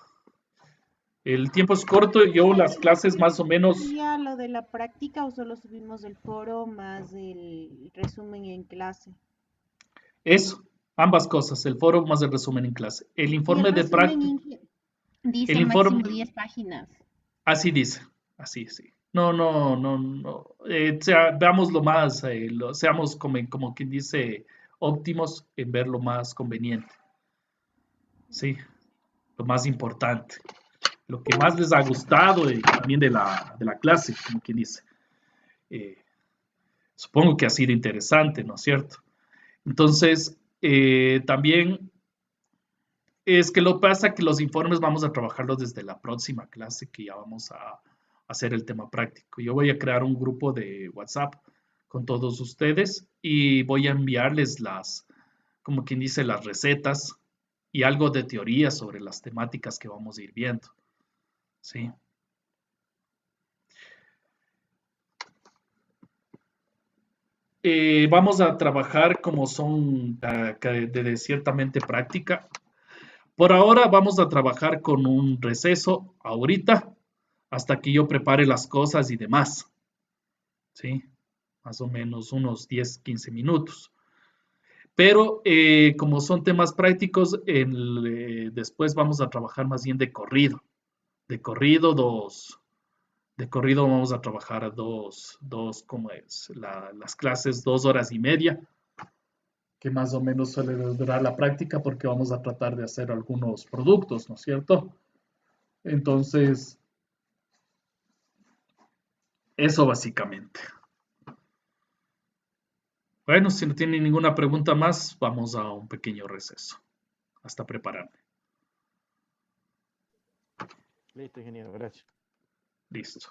el tiempo es corto, yo las clases más o menos... ¿Ya lo de la práctica o solo subimos el foro más el resumen en clase? Eso, ambas cosas, el foro más el resumen en clase. El Y informe el de práctica... resumen dice El informe... máximo 10 páginas. Así dice, así, sí. No. Veamos lo más, seamos como quien dice, óptimos en ver lo más conveniente. Sí, lo más importante. Lo que más les ha gustado también de la clase, como quien dice. Supongo que ha sido interesante, ¿no es cierto? Entonces, también es que lo pasa que los informes vamos a trabajarlos desde la próxima clase que ya vamos a hacer el tema práctico. Yo voy a crear un grupo de WhatsApp con todos ustedes y voy a enviarles como quien dice, las recetas y algo de teoría sobre las temáticas que vamos a ir viendo. ¿Sí? Vamos a trabajar como son de ciertamente práctica. Por ahora vamos a trabajar con un receso ahorita hasta que yo prepare las cosas y demás. ¿Sí? Más o menos unos 10, 15 minutos. Pero como son temas prácticos, después vamos a trabajar más bien de corrido. De corrido vamos a trabajar ¿cómo es? Las clases 2 horas y media, que más o menos suele durar la práctica porque vamos a tratar de hacer algunos productos, ¿no es cierto? Entonces, eso básicamente. Bueno, si no tienen ninguna pregunta más, vamos a un pequeño receso. Hasta prepararme. Listo, ingeniero, gracias. Listo.